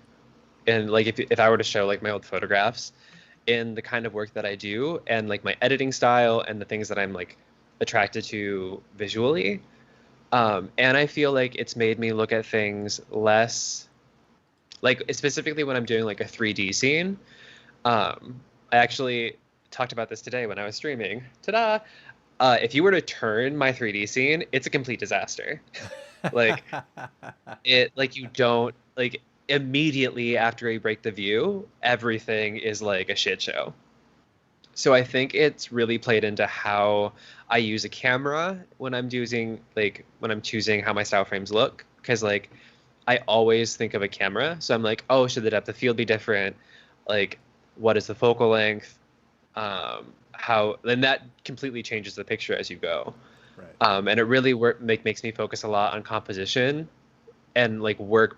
and like if I were to show like my old photographs, in the kind of work that I do, and like my editing style and the things that I'm like attracted to visually. And I feel like it's made me look at things less, like specifically when I'm doing like a 3D scene. I actually talked about this today when I was streaming. Ta-da! If you were to turn my 3D scene, it's a complete disaster. Like you don't like immediately after you break the view, everything is like a shit show. So I think it's really played into how I use a camera when I'm choosing how my style frames look, because like I always think of a camera. So I'm like, oh, should the depth of field be different? Like, what is the focal length? Then that completely changes the picture as you go. Right. And it really makes me focus a lot on composition and like work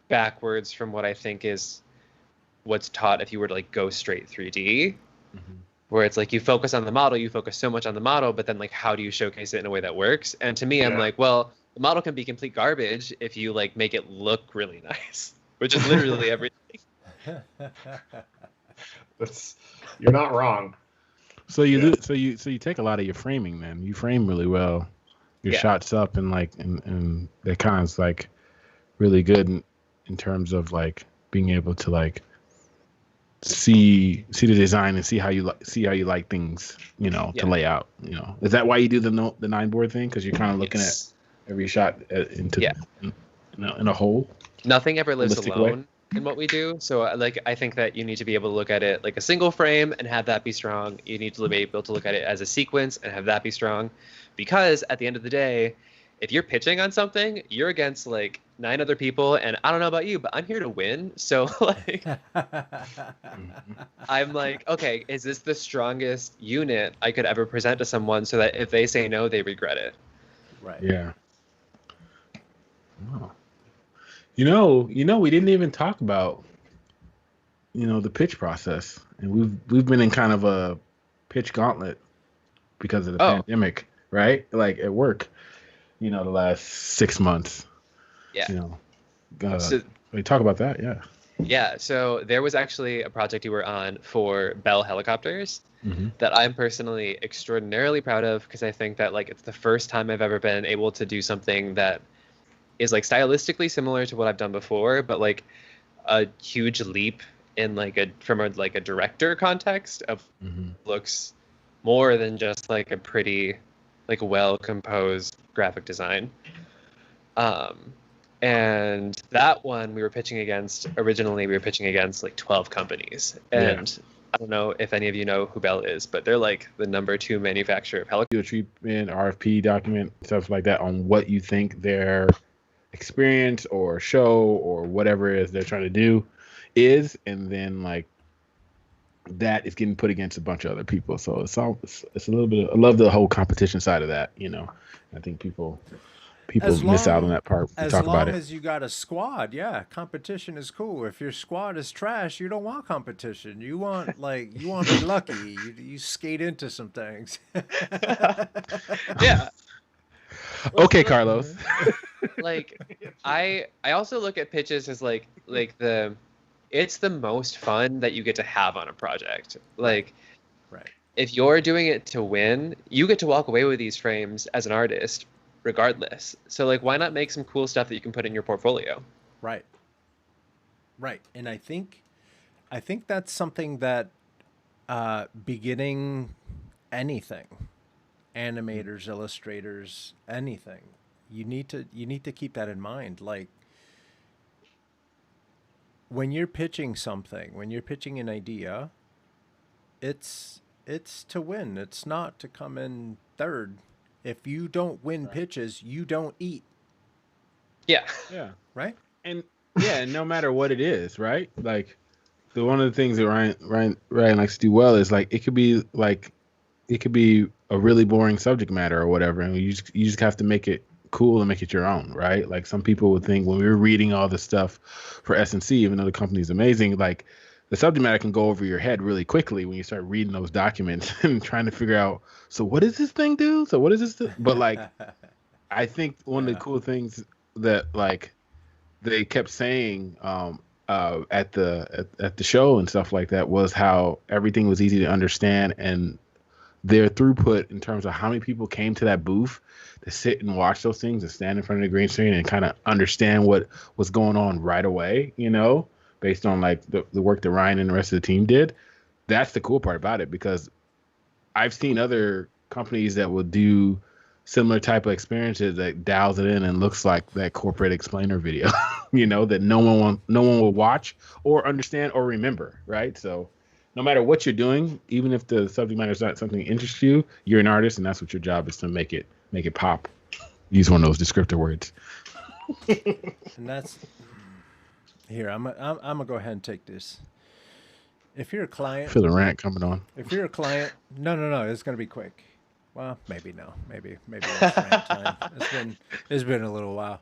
backwards from what I think is what's taught if you were to like go straight 3D. Where it's like you focus on the model, you focus so much on the model, but then like how do you showcase it in a way that works? And to me, I'm like, well, the model can be complete garbage if you like make it look really nice, which is literally everything. You're not wrong. So you take a lot of your framing then. You frame really well. Your shots up and that kind of like really good in terms of like being able to like see the design and see how you like things, to lay out. Is that why you do the 9 board thing? Because you're kind of looking at every shot in a whole. Nothing ever lives alone in what we do. So I think that you need to be able to look at it like a single frame and have that be strong. You need to be able to look at it as a sequence and have that be strong, because at the end of the day, if you're pitching on something, you're against like 9 other people, and I don't know about you, but I'm here to win. So like, I'm like, okay, is this the strongest unit I could ever present to someone, so that if they say no, they regret it? Right. Yeah. Oh. We didn't even talk about, the pitch process, and we've been in kind of a pitch gauntlet because of the pandemic, right? Like at work, the last 6 months. Yeah. So we talk about that. Yeah. Yeah. So there was actually a project you were on for Bell helicopters that I'm personally extraordinarily proud of, because I think that like it's the first time I've ever been able to do something that is like stylistically similar to what I've done before, but like a huge leap in from a director context of looks more than just like a pretty like well composed graphic design. And that one we were pitching against like 12 companies. And I don't know if any of you know who Bell is, but they're like the number 2 manufacturer of helicopters. Do a treatment, RFP document, stuff like that on what you think their experience or show or whatever it is they're trying to do is, and then like that is getting put against a bunch of other people. So it's a little bit. I love the whole competition side of that. I think people miss out on that part. We As talk about long it. as you got a squad, yeah, competition is cool. If your squad is trash, you don't want competition. You want to be lucky. You skate into some things. Yeah. Okay, Carlos. Like I also look at pitches as like it's the most fun that you get to have on a project. Like, right. If you're doing it to win, you get to walk away with these frames as an artist regardless. So like, why not make some cool stuff that you can put in your portfolio? Right. And I think that's something that beginning anything, animators, illustrators, anything, you need to keep that in mind. Like, when you're pitching something, when you're pitching an idea, it's to win. It's not to come in third. If you don't win pitches, you don't eat. Yeah. Right? And no matter what it is, right? Like one of the things that Ryan likes to do well is like it could be a really boring subject matter or whatever, and you just have to make it cool and make it your own, right? Like some people would think when we were reading all the stuff for S&C, even though the company's amazing, like the subject matter can go over your head really quickly when you start reading those documents and trying to figure out, so what does this thing do? So what is this? But like, I think one of the cool things that like they kept saying at the show and stuff like that was how everything was easy to understand, and their throughput in terms of how many people came to that booth to sit and watch those things and stand in front of the green screen and kind of understand what was going on right away, based on like the work that Ryan and the rest of the team did. That's the cool part about it, because I've seen other companies that will do similar type of experiences that dials it in and looks like that corporate explainer video, that no one will watch or understand or remember, right? So no matter what you're doing, even if the subject matter is not something that interests you, you're an artist, and that's what your job is, to make it pop. Use one of those descriptor words. And that's here. I'm gonna go ahead and take this. If you're a client, I feel the rant coming on. If you're a client, no, it's gonna be quick. Well, maybe no, maybe it's rant time. It's been a little while.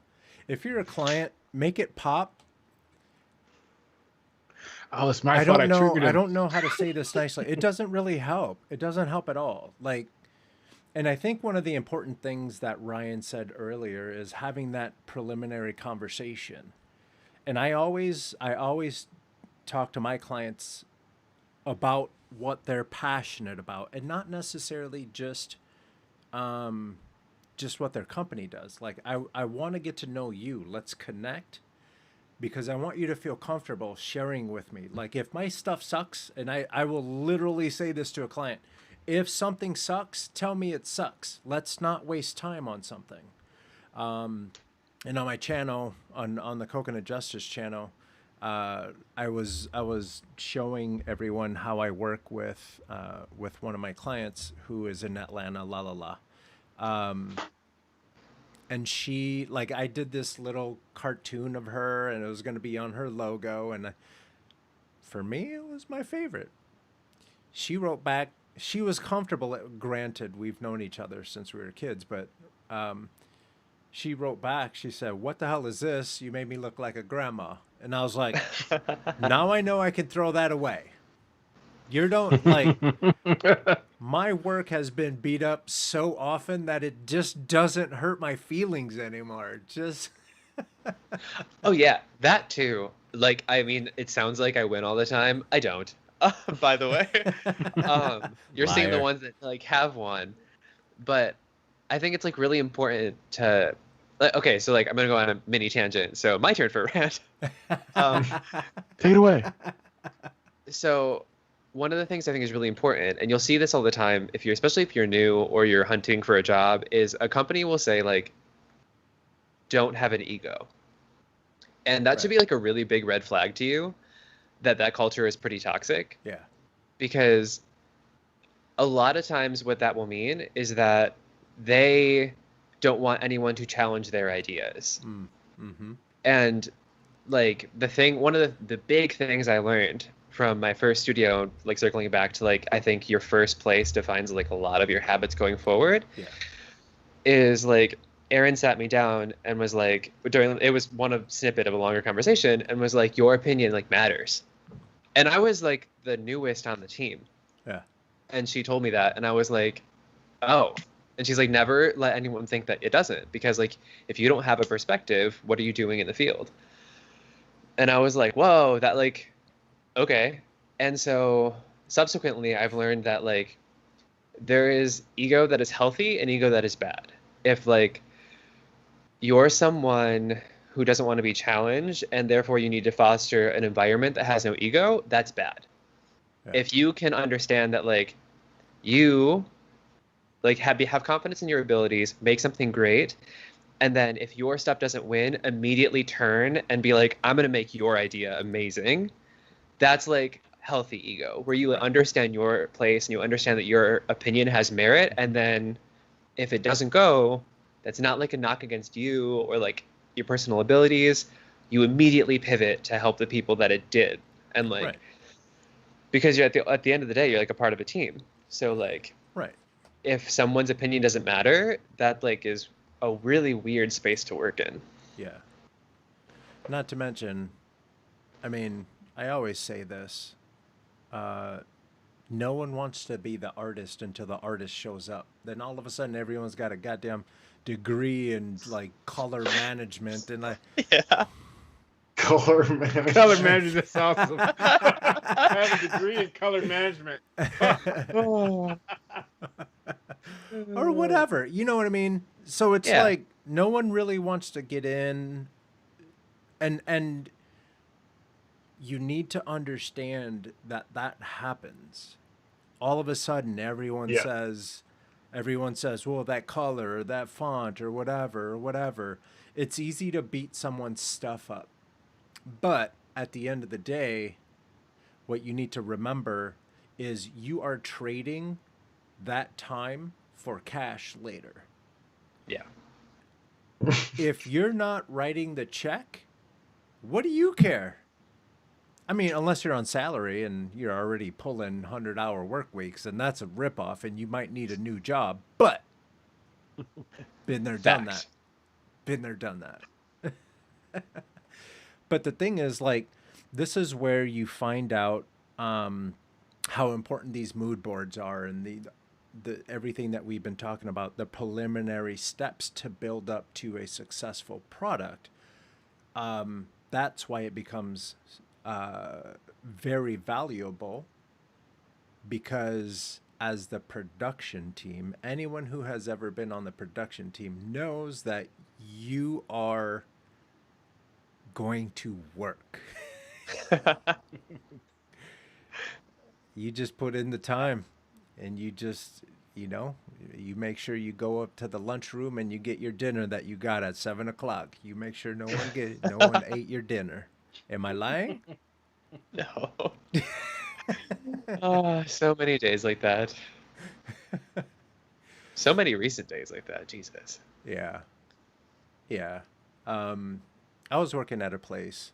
If you're a client, make it pop. Oh, it's my fault. I don't know how to say this nicely. It doesn't really help. It doesn't help at all. Like, and I think one of the important things that Ryan said earlier is having that preliminary conversation. And I always talk to my clients about what they're passionate about, and not necessarily just what their company does. Like, I want to get to know you. Let's connect, because I want you to feel comfortable sharing with me. Like, if my stuff sucks, and I will literally say this to a client, if something sucks, tell me it sucks. Let's not waste time on something. And on my channel, on the Coconut Justice channel, I was showing everyone how I work with one of my clients who is in Atlanta, and she, like, I did this little cartoon of her, and it was going to be on her logo, and for me, it was my favorite. She wrote back. She was comfortable. Granted, we've known each other since we were kids, but she wrote back. She said, "What the hell is this? You made me look like a grandma." And I was like, now I know I can throw that away. You don't, like, my work has been beat up so often that it just doesn't hurt my feelings anymore. Just. Oh yeah, that too. Like, I mean, it sounds like I win all the time. I don't. By the way, you're Liar. seeing the ones that like have one, but I think it's like really important to. Okay, so like I'm gonna go on a mini tangent. So my turn for a rant. Take it away. So one of the things I think is really important, and you'll see this all the time especially if you're new or you're hunting for a job, is a company will say like, "Don't have an ego," and that should be like a really big red flag to you, that culture is pretty toxic. Yeah. Because a lot of times what that will mean is that they don't want anyone to challenge their ideas. And like one of the big things I learned from my first studio, like circling back to like, I think your first place defines like a lot of your habits going forward, is like Aaron sat me down and was like, it was one of snippet of a longer conversation, and was like, your opinion like matters. And I was like the newest on the team. Yeah. And she told me that, and I was like, oh. And she's like, never let anyone think that it doesn't, because like if you don't have a perspective, what are you doing in the field? And I was like, whoa, that like, okay. And so subsequently I've learned that like there is ego that is healthy and ego that is bad. If like you're someone who doesn't want to be challenged and therefore you need to foster an environment that has no ego, that's bad. Yeah. If you can understand that like you like have confidence in your abilities, make something great, and then if your stuff doesn't win, immediately turn and be like, I'm going to make your idea amazing. That's like healthy ego, where you understand your place and you understand that your opinion has merit. And then if it doesn't go, that's not like a knock against you or like your personal abilities. You immediately pivot to help the people that it did. And like, because you're at the end of the day, you're like a part of a team. So like, if someone's opinion doesn't matter, that like is a really weird space to work in. Yeah. Not to mention, I mean, I always say this, no one wants to be the artist until the artist shows up. Then all of a sudden everyone's got a goddamn degree in like color management and like color management. Color management is awesome. I have a degree in color management. Or whatever, you know what I mean? So it's like no one really wants to get in, and you need to understand that happens. All of a sudden, everyone says, well, that color or that font or whatever. It's easy to beat someone's stuff up. But at the end of the day, what you need to remember is you are trading that time for cash later. Yeah. If you're not writing the check, what do you care? I mean, unless you're on salary and you're already pulling 100-hour work weeks, and that's a ripoff, and you might need a new job. But been there, done that. Been there, done that. But the thing is, like, this is where you find out how important these mood boards are, and the everything that we've been talking about, the preliminary steps to build up to a successful product. That's why it becomes very valuable, because as the production team, anyone who has ever been on the production team knows that you are going to work. You just put in the time, and you just, you make sure you go up to the lunchroom and you get your dinner that you got at 7:00. You make sure no one ate your dinner. Am I lying? No. Oh, so many days like that. So many recent days like that. Jesus. Yeah. Yeah. I was working at a place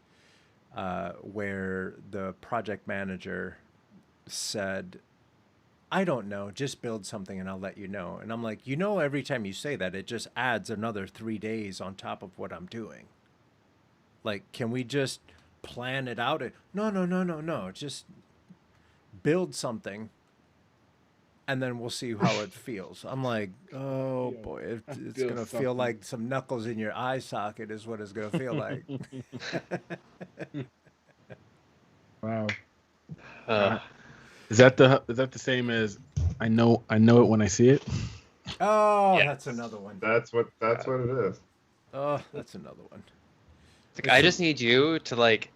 where the project manager said, I don't know, just build something and I'll let you know. And I'm like, every time you say that, it just adds another 3 days on top of what I'm doing. Like, can we just plan it out? No. Just build something and then we'll see how it feels. I'm like, oh boy, it's going to feel like some knuckles in your eye socket is what it's going to feel like. Wow. Is that the same as I know it when I see it? Oh, yes. That's another one. That's what it is. Oh, that's another one. Like, I just need you to like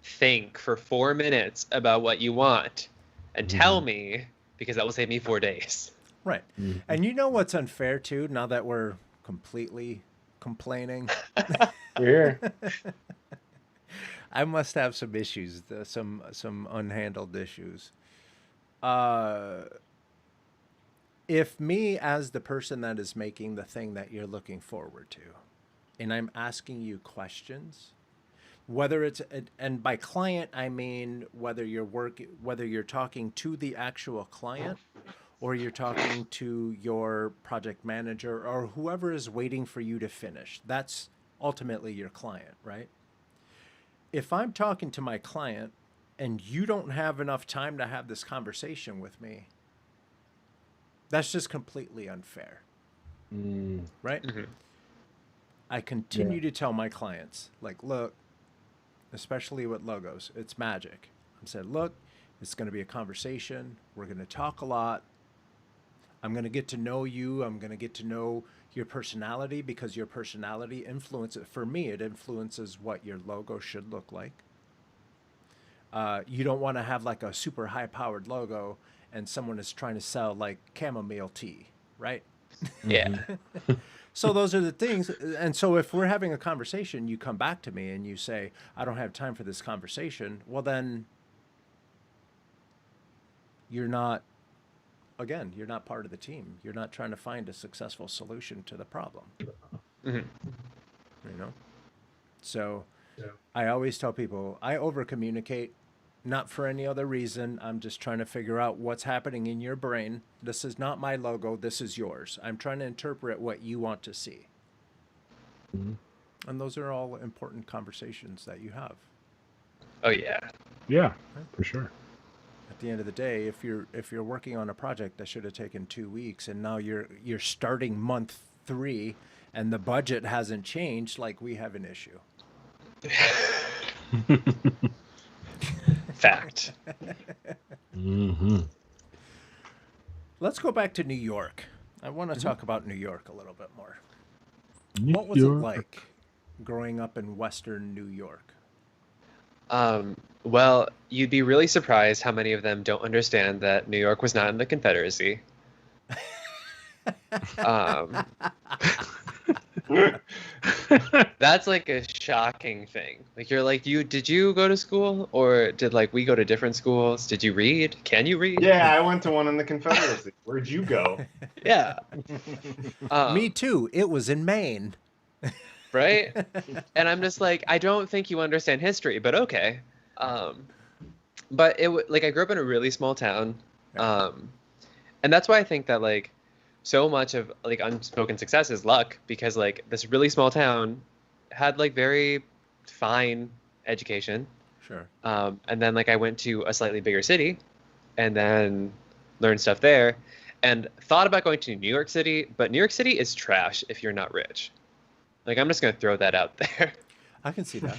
think for 4 minutes about what you want and tell me, because that will save me 4 days. Right. Mm-hmm. And you know what's unfair too, now that we're completely complaining? We're here. I must have some issues, some unhandled issues. If me, as the person that is making the thing that you're looking forward to, and I'm asking you questions, whether it's and by client I mean whether you're talking to the actual client or you're talking to your project manager or whoever is waiting for you to finish. That's ultimately your client, right? If I'm talking to my client and you don't have enough time to have this conversation with me, that's just completely unfair. Right? Mm-hmm. I continue to tell my clients, like, look, especially with logos, it's magic. I said, look, it's going to be a conversation. We're going to talk a lot. I'm going to get to know you. I'm going to get to know your personality, because your personality influences, for me, it influences what your logo should look like. You don't want to have like a super high powered logo and someone is trying to sell like chamomile tea, right? Yeah. So those are the things. And so if we're having a conversation, you come back to me and you say, I don't have time for this conversation. Well, then you're not part of the team. You're not trying to find a successful solution to the problem. Mm-hmm. You know? So I always tell people I over communicate, not for any other reason. I'm just trying to figure out what's happening in your brain. This is not my logo. This is yours. I'm trying to interpret what you want to see. Mm-hmm. And those are all important conversations that you have. Oh, yeah. Yeah, for sure. At the end of the day, if you're working on a project that should have taken 2 weeks and now you're starting month 3 and the budget hasn't changed, like, we have an issue. Fact. Mm-hmm. Let's go back to New York. I want to talk about New York a little bit more. What was it like growing up in Western New York? Well, you'd be really surprised how many of them don't understand that New York was not in the Confederacy. That's like a shocking thing. Like, you're like, did you go to school, or did like we go to different schools? Did you read? Can you read? Yeah, I went to one in the Confederacy. Where'd you go? Yeah. Me too. It was in Maine. Right? And I'm just like, I don't think you understand history, but okay. But like, I grew up in a really small town. And that's why I think that like so much of like unspoken success is luck, because like this really small town had like very fine education. Sure. And then like I went to a slightly bigger city and then learned stuff there and thought about going to New York City, but New York City is trash if you're not rich. Like, I'm just going to throw that out there. I can see that.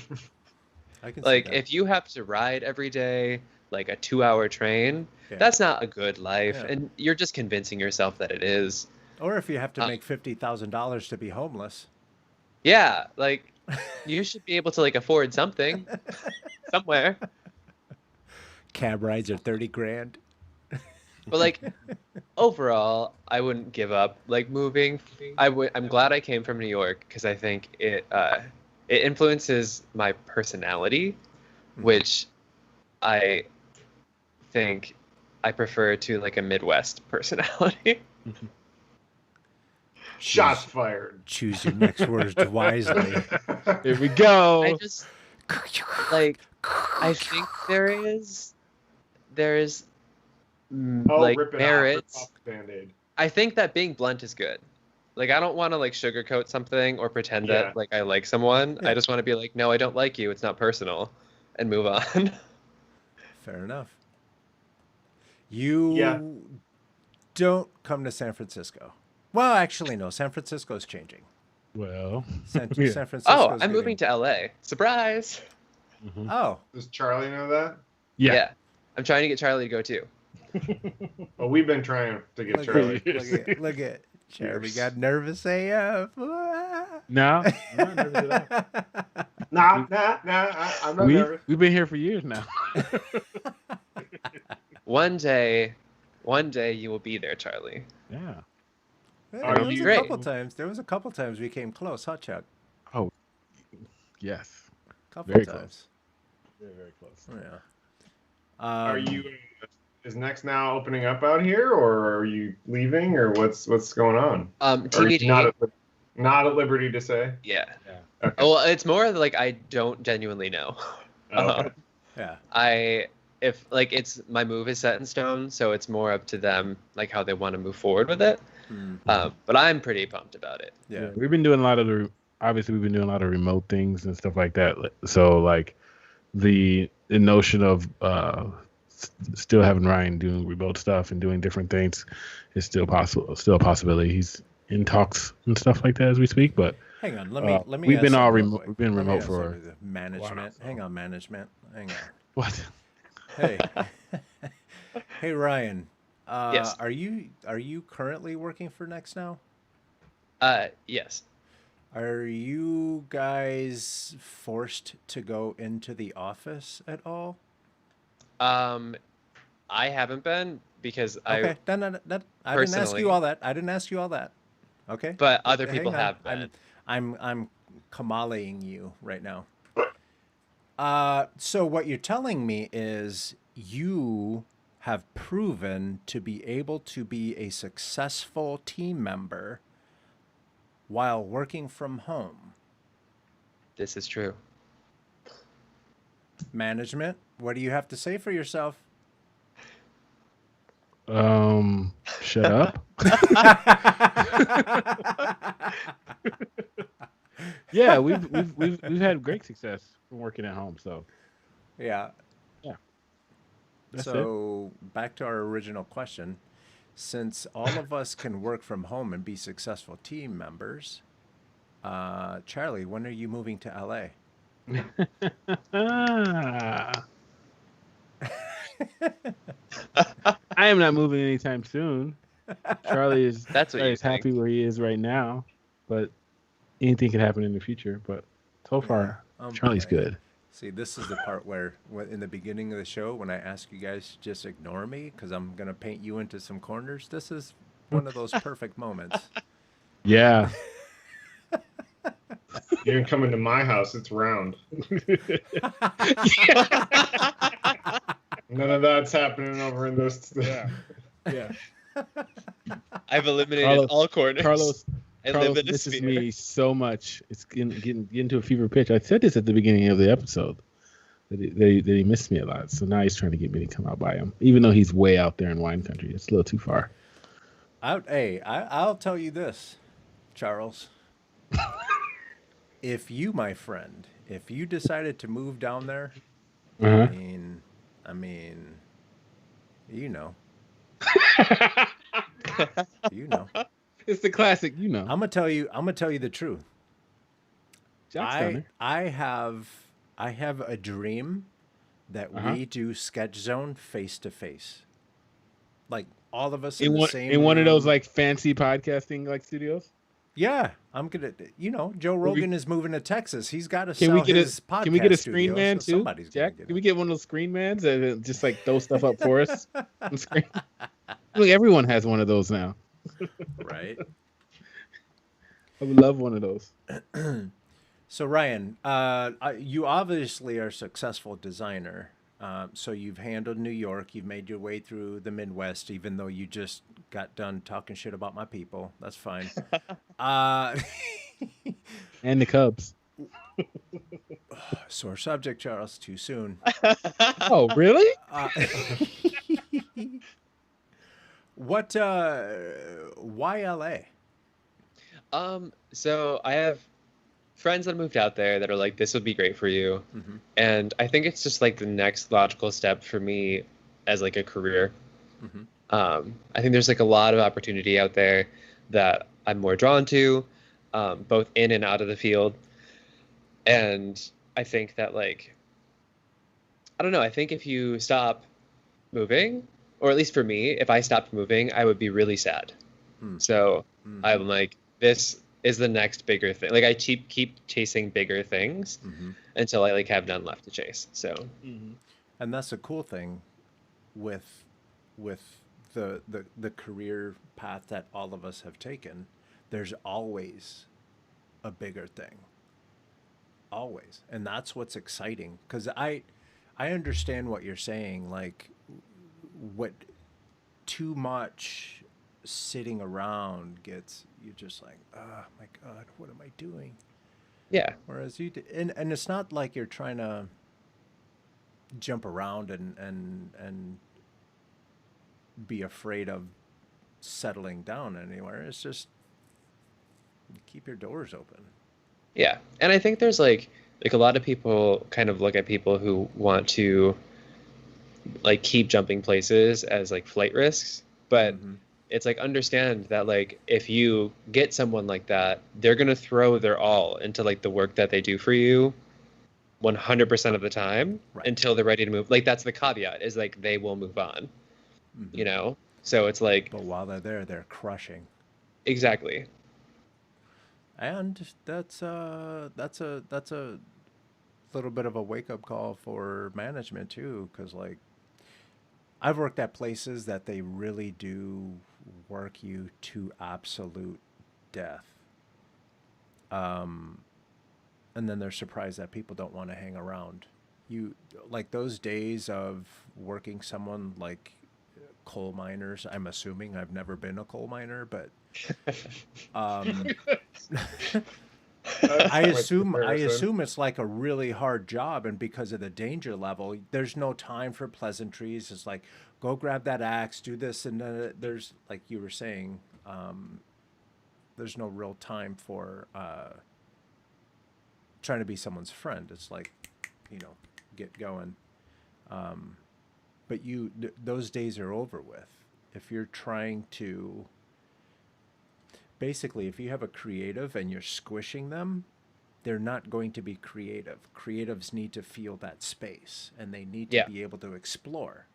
Like, if you have to ride every day, like a 2-hour train, that's not a good life. Yeah. And you're just convincing yourself that it is. Or if you have to make $50,000 to be homeless. Yeah. Like, you should be able to like afford something somewhere. Cab rides are $30,000. But like, overall, I wouldn't give up like moving. I'm glad I came from New York, because I think it influences my personality, which I think I prefer to like a Midwest personality. Shots fired. Choose your next words wisely. Here we go. I just like, I think there's like merit. I think that being blunt is good. Like, I don't want to like sugarcoat something or pretend that like I like someone. I just want to be like, no, I don't like you. It's not personal, and move on. Fair enough. You don't come to San Francisco. Well, actually, no. San Francisco's changing. Well, San Francisco. Oh, I'm moving to LA. Surprise. Mm-hmm. Oh, does Charlie know that? Yeah. I'm trying to get Charlie to go too. Well, we've been trying to get Charlie. Look at Charlie got nervous AF. No, I'm not nervous at all. Nah, I'm not nervous. We've been here for years now. One day you will be there, Charlie. Yeah. There was a couple times we came close, huh, Chuck? Oh, yes. Couple times. Close. Very, very close. Oh, yeah. Are you? Is Next Now opening up out here, or are you leaving, or what's going on? TBD. Not at liberty to say. Yeah. Okay. Oh, well, it's more like I don't genuinely know. Okay. Yeah. If like it's my move is set in stone, so it's more up to them like how they want to move forward with it. But I'm pretty pumped about it. Yeah. We've been doing a lot of obviously we've been doing a lot of remote things and stuff like that. So like the notion of still having Ryan doing remote stuff and doing different things is still a possibility. He's in talks and stuff like that as we speak, but hang on, let me we've ask been all something real remote. quick. We've been Let me remote ask for something. Management. Hang on, management. Hang on. what? Hey. Hey Ryan. Yes. Are you currently working for Next now? Yes. Are you guys forced to go into the office at all? I haven't been because Okay. I didn't ask you all that. Okay. But other Hang people on. have been. I'm Kamaleing you right now. So what you're telling me is you have proven to be able to be a successful team member while working from home. This is true. Management, what do you have to say for yourself? Shut up. Yeah, we've had great success from working at home. So Yeah. That's so back to our original question. Since all of us can work from home and be successful team members, Charlie, when are you moving to LA? I am not moving anytime soon. Charlie is happy where he is right now, but anything can happen in the future. But so far, Charlie's good. See, this is the part where in the beginning of the show, when I ask you guys to just ignore me because I'm going to paint you into some corners, this is one of those perfect moments. Yeah. You can come into my house. It's round. None of that's happening over in this. Yeah. I've eliminated all corners. Carlos misses me so much. It's getting to a fever pitch. I said this at the beginning of the episode that he missed me a lot. So now he's trying to get me to come out by him, even though he's way out there in wine country. It's a little too far. I'll tell you this, Charles. If you, my friend, if you decided to move down there, I mean, you know. You know. It's the classic, you know. I'm gonna tell you the truth. I have a dream that we do Sketch Zone face to face. Like all of us in the same one of those like fancy podcasting like studios? Yeah, I'm gonna. Joe Rogan is moving to Texas. He's got to sell his podcast. Can we get a screen studio, man so too, Jack? Can we get one of those screen mans and just like throw stuff up for us on screen? Look, everyone has one of those now. Right. I would love one of those. So Ryan, you obviously are a successful designer. So you've handled New York. You've made your way through the Midwest, even though you just got done talking shit about my people. That's fine. And the Cubs. Sore subject, Charles. Too soon. Oh, really? What? Why LA? So I have friends that moved out there that are like, this would be great for you. Mm-hmm. And I think it's just like the next logical step for me as like a career. Mm-hmm. I think there's like a lot of opportunity out there that I'm more drawn to, both in and out of the field. And I think that like, I don't know, I think if you stop moving, or at least for me, if I stopped moving, I would be really sad. So I'm like, this is the next bigger thing. Like I keep chasing bigger things until I like have none left to chase. So, and that's a cool thing with the career path that all of us have taken. There's always a bigger thing. Always. And that's what's exciting. Because I understand what you're saying. Like, what too much sitting around you're just like, oh my God, what am I doing? Yeah. Whereas and it's not like you're trying to jump around and be afraid of settling down anywhere. It's just keep your doors open. Yeah. And I think there's like a lot of people kind of look at people who want to like keep jumping places as like flight risks, but it's like understand that like if you get someone like that, they're going to throw their all into like the work that they do for you 100% of the time until they're ready to move. Like that's the caveat is like they will move on. You know? So it's like but while they're there, they're crushing. Exactly. And that's a little bit of a wake-up call for management too, because like I've worked at places that they really do work you to absolute death, and then they're surprised that people don't want to hang around. You like those days of working someone like coal miners. I'm assuming I've never been a coal miner, but I assume it's like a really hard job, and because of the danger level, there's no time for pleasantries. It's like, go grab that axe, do this, and then there's like you were saying, there's no real time for trying to be someone's friend. It's like, get going. But those days are over with. If you're trying to, basically, if you have a creative and you're squishing them, they're not going to be creative. Creatives need to feel that space, and they need to be able to explore.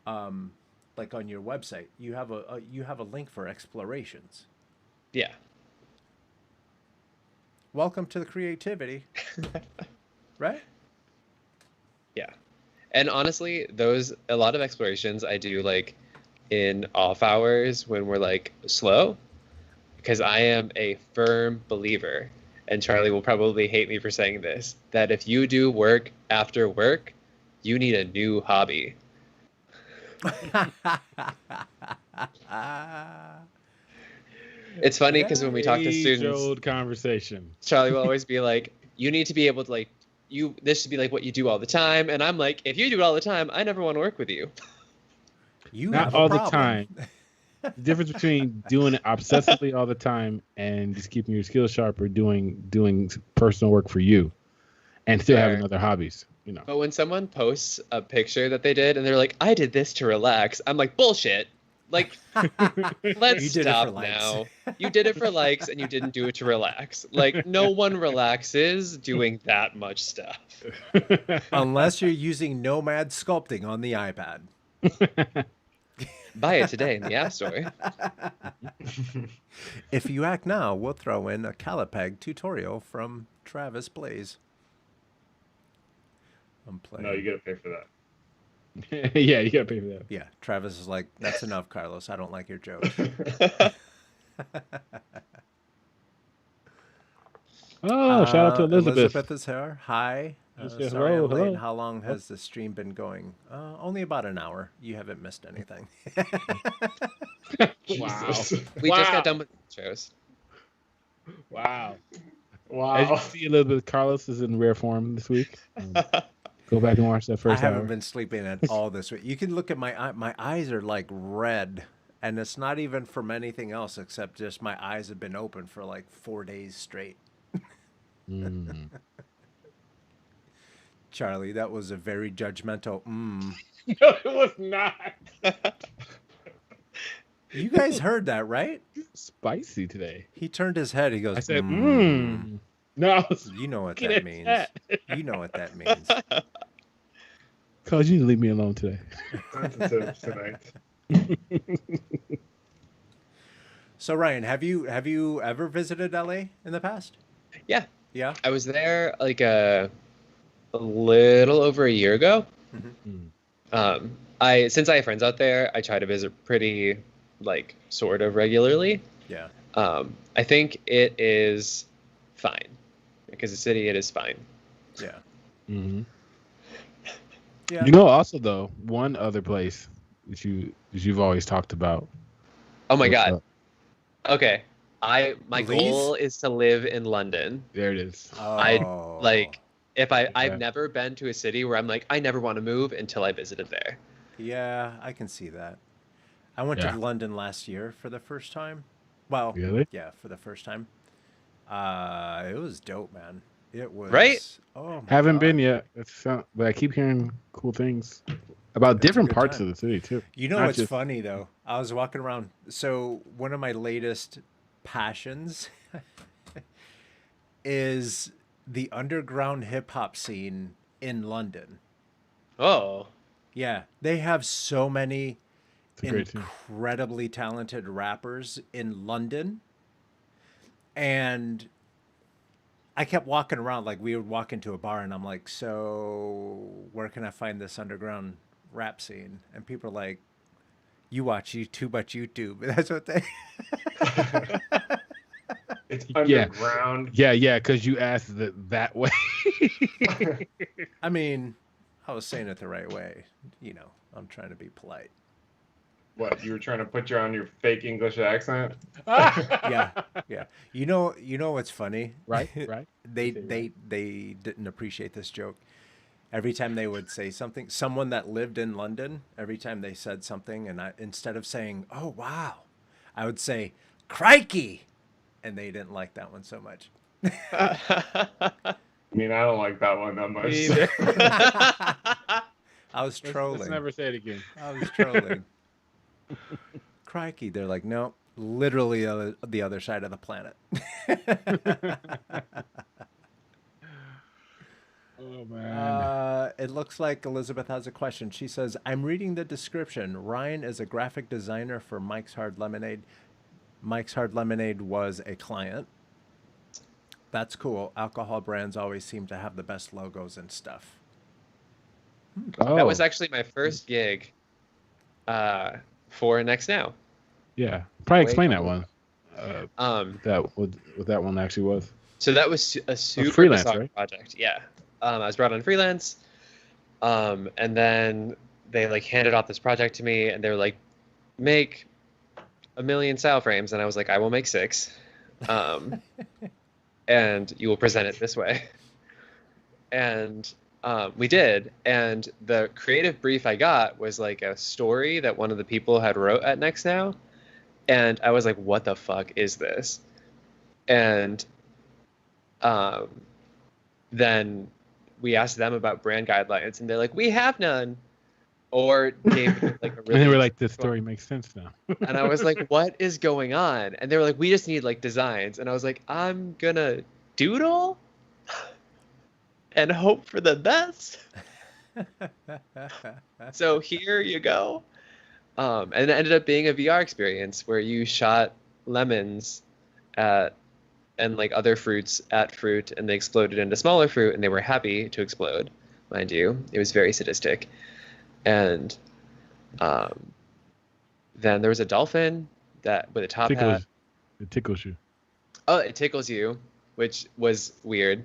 Like on your website, you have a link for explorations. Yeah. Welcome to the creativity. Right? Yeah. And honestly, a lot of explorations I do like in off hours when we're like slow, because I am a firm believer, and Charlie will probably hate me for saying this, that if you do work after work, you need a new hobby. It's funny because when we talk to students, old conversation, Charlie will always be like, you need to be able to like, this should be like what you do all the time. And I'm like, if you do it all the time, I never want to work with you. You not have a all problem. The time. The difference between doing it obsessively all the time and just keeping your skills sharp, or doing personal work for you and still having other hobbies, But when someone posts a picture that they did and they're like, I did this to relax, I'm like, bullshit. Like, let's stop now. You did it for likes and you didn't do it to relax. Like, no one relaxes doing that much stuff. Unless you're using Nomad Sculpting on the iPad. Buy it today in the App Store. If you act now, we'll throw in a Calipeg tutorial from Travis Blaze. I'm playing. No, you gotta pay for that. Yeah, you gotta pay for that. Yeah, Travis is like, that's enough, Carlos. I don't like your jokes. Shout out to Elizabeth. Elizabeth is here. Hi. Sorry I'm late. Hello. How long has the stream been going? Only about an hour. You haven't missed anything. Wow. We just got done with shows. Wow. As you see, Elizabeth, Carlos is in rare form this week. Go back and watch that first hour. I haven't been sleeping at all this week. You can look at my eyes are like red, and it's not even from anything else except just my eyes have been open for like 4 days straight. Charlie, that was a very judgmental. No, it was not. You guys heard that, right? Spicy today. He turned his head. He goes, I said, No, you know what that means. You know what that means. Cause you need to leave me alone today. Tonight. So Ryan, have you ever visited LA in the past? Yeah. Yeah. I was there like a little over a year ago. Since I have friends out there, I try to visit pretty like sort of regularly. Yeah. I think it is fine. Because the city, it is fine. Yeah. Mm-hmm. Yeah. You know, also though, one other place that you've always talked about Oh my What's God. up? Okay. My Please? goal is to live in London. There it is. Oh. I've never been to a city where I'm like, I never want to move until I visited there. Yeah, I can see that. I went to London last year for the first time. Well, Really? yeah, for the first time. It was dope, man. It was. Right? Oh my Haven't God. been yet. But I keep hearing cool things about It's a different good parts time. of the city too. You know Not what's just- funny though? I was walking around. So one of my latest passions is the underground hip hop scene in London. Oh. Yeah, they have so many It's a great scene. incredibly talented rappers in London. And I kept walking around, like we would walk into a bar and I'm like, so where can I find this underground rap scene? And people are like, you watch too much YouTube. That's what they. It's underground. Yeah, because you asked it that way. I mean, I was saying it the right way. You know, I'm trying to be polite. What, you were trying to put on your fake English accent? Yeah. You know what's funny? Right. They didn't appreciate this joke. Every time they would say something, someone that lived in London, every time they said something, and instead of saying, "Oh wow," I would say, "Crikey," and they didn't like that one so much. I mean, I don't like that one that much. Either. I was trolling. Let's never say it again. I was trolling. Crikey, they're like, no, literally the other side of the planet. Oh man. It looks like Elizabeth has a question. She says, I'm reading the description. Ryan is a graphic designer for Mike's Hard Lemonade. Mike's Hard Lemonade was a client. That's cool. Alcohol brands always seem to have the best logos and stuff. That was actually my first gig for Next Now. Yeah. Probably explain that cool. one. What that one actually was. So that was a super freelance, bizarre right? project. Yeah. I was brought on freelance. And then they like handed off this project to me and they were like, make 1 million style frames. And I was like, I will make 6. And you will present it this way. And we did. And the creative brief I got was like a story that one of the people had wrote at Next Now. And I was like, what the fuck is this? And then we asked them about brand guidelines, and they're like, we have none. Or gave me, like a really And they were like, this story makes sense now. and I was like, what is going on? And they were like, we just need like designs. And I was like, I'm gonna doodle and hope for the best. So here you go. And it ended up being a VR experience where you shot lemons and like other fruits at fruit, and they exploded into smaller fruit, and they were happy to explode, mind you. It was very sadistic. And then there was a dolphin that with a top hat. It tickles you. Oh, it tickles you, which was weird.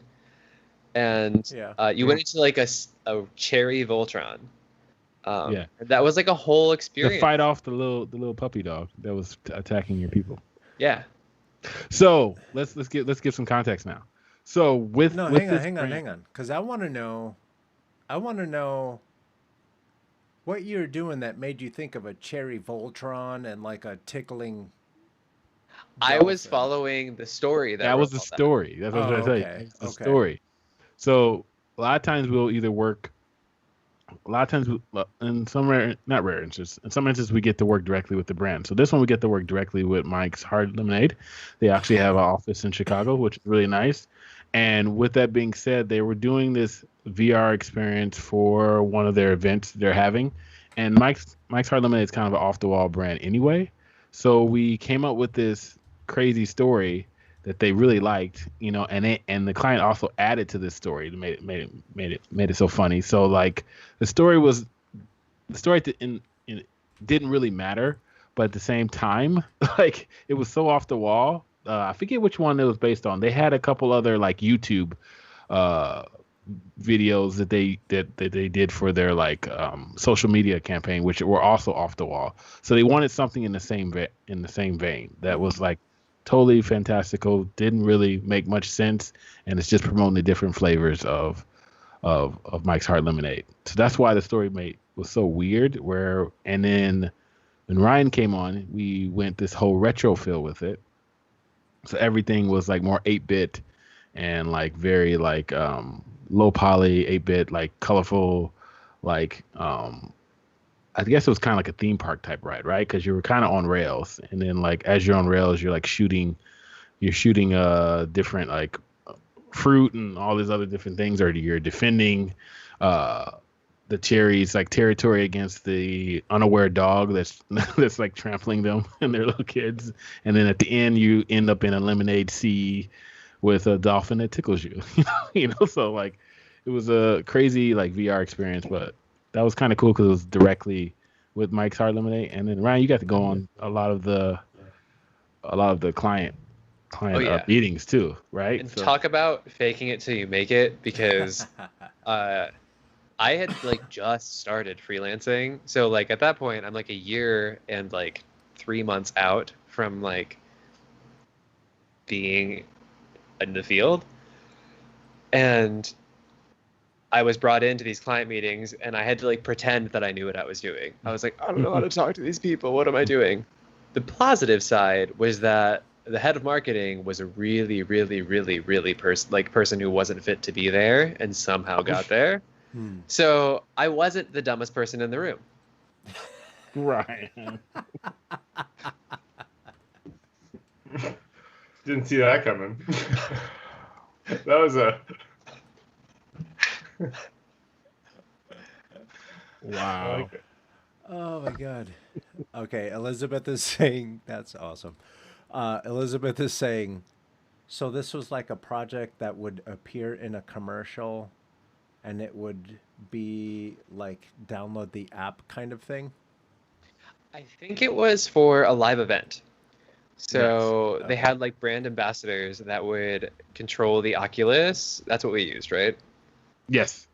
And Yeah. you went into like a cherry Voltron. Yeah. That was like a whole experience. To fight off the little puppy dog that was attacking your people. Yeah. So let's give some context now. So hang on, because I want to know what you're doing that made you think of a cherry Voltron and like a tickling. I was following the story that was the story. That's what I was going to tell you. It's the story. So a lot of times we'll either work. A lot of times, in some not rare instances, in some instances we get to work directly with the brand. So this one we get to work directly with Mike's Hard Lemonade. They actually have an office in Chicago, which is really nice. And with that being said, they were doing this VR experience for one of their events they're having. And Mike's Hard Lemonade is kind of an off the wall brand anyway. So we came up with this crazy story that they really liked, and the client also added to this story to made it so funny. So like the story didn't really matter, but at the same time, like it was so off the wall. I forget which one it was based on. They had a couple other like YouTube videos that they did for their like social media campaign, which were also off the wall. So they wanted something in the same vein that was like totally fantastical, didn't really make much sense, and it's just promoting the different flavors of Mike's Hard Lemonade. So that's why the story was so weird. And then when Ryan came on, we went this whole retro feel with it. So everything was like more 8-bit and like very like low poly 8-bit, like colorful, like I guess it was kind of like a theme park type ride, right? Because you were kind of on rails, and then like as you're on rails, you're shooting different like fruit and all these other different things, or you're defending the cherries like territory against the unaware dog that's like trampling them and their little kids, and then at the end you end up in a lemonade sea with a dolphin that tickles you. So like it was a crazy like VR experience, but that was kind of cool because it was directly with Mike's Hard Lemonade. And then Ryan, you got to go on a lot of the client meetings too, right? And talk about faking it till you make it, because I had like just started freelancing. So like at that point I'm like a year and like 3 months out from like being in the field. And I was brought into these client meetings and I had to like pretend that I knew what I was doing. I was like, I don't know how to talk to these people. What am I doing? The positive side was that the head of marketing was a really, really, really, really person who wasn't fit to be there and somehow got there. So I wasn't the dumbest person in the room. Right. Didn't see that coming. That was a... Wow. Like Oh my God. Okay, Elizabeth is saying that's awesome. Elizabeth is saying, so this was like a project that would appear in a commercial, and it would be like download the app kind of thing. I think it was for a live event. So Yes. they had like brand ambassadors that would control the Oculus. That's what we used, right? Yes.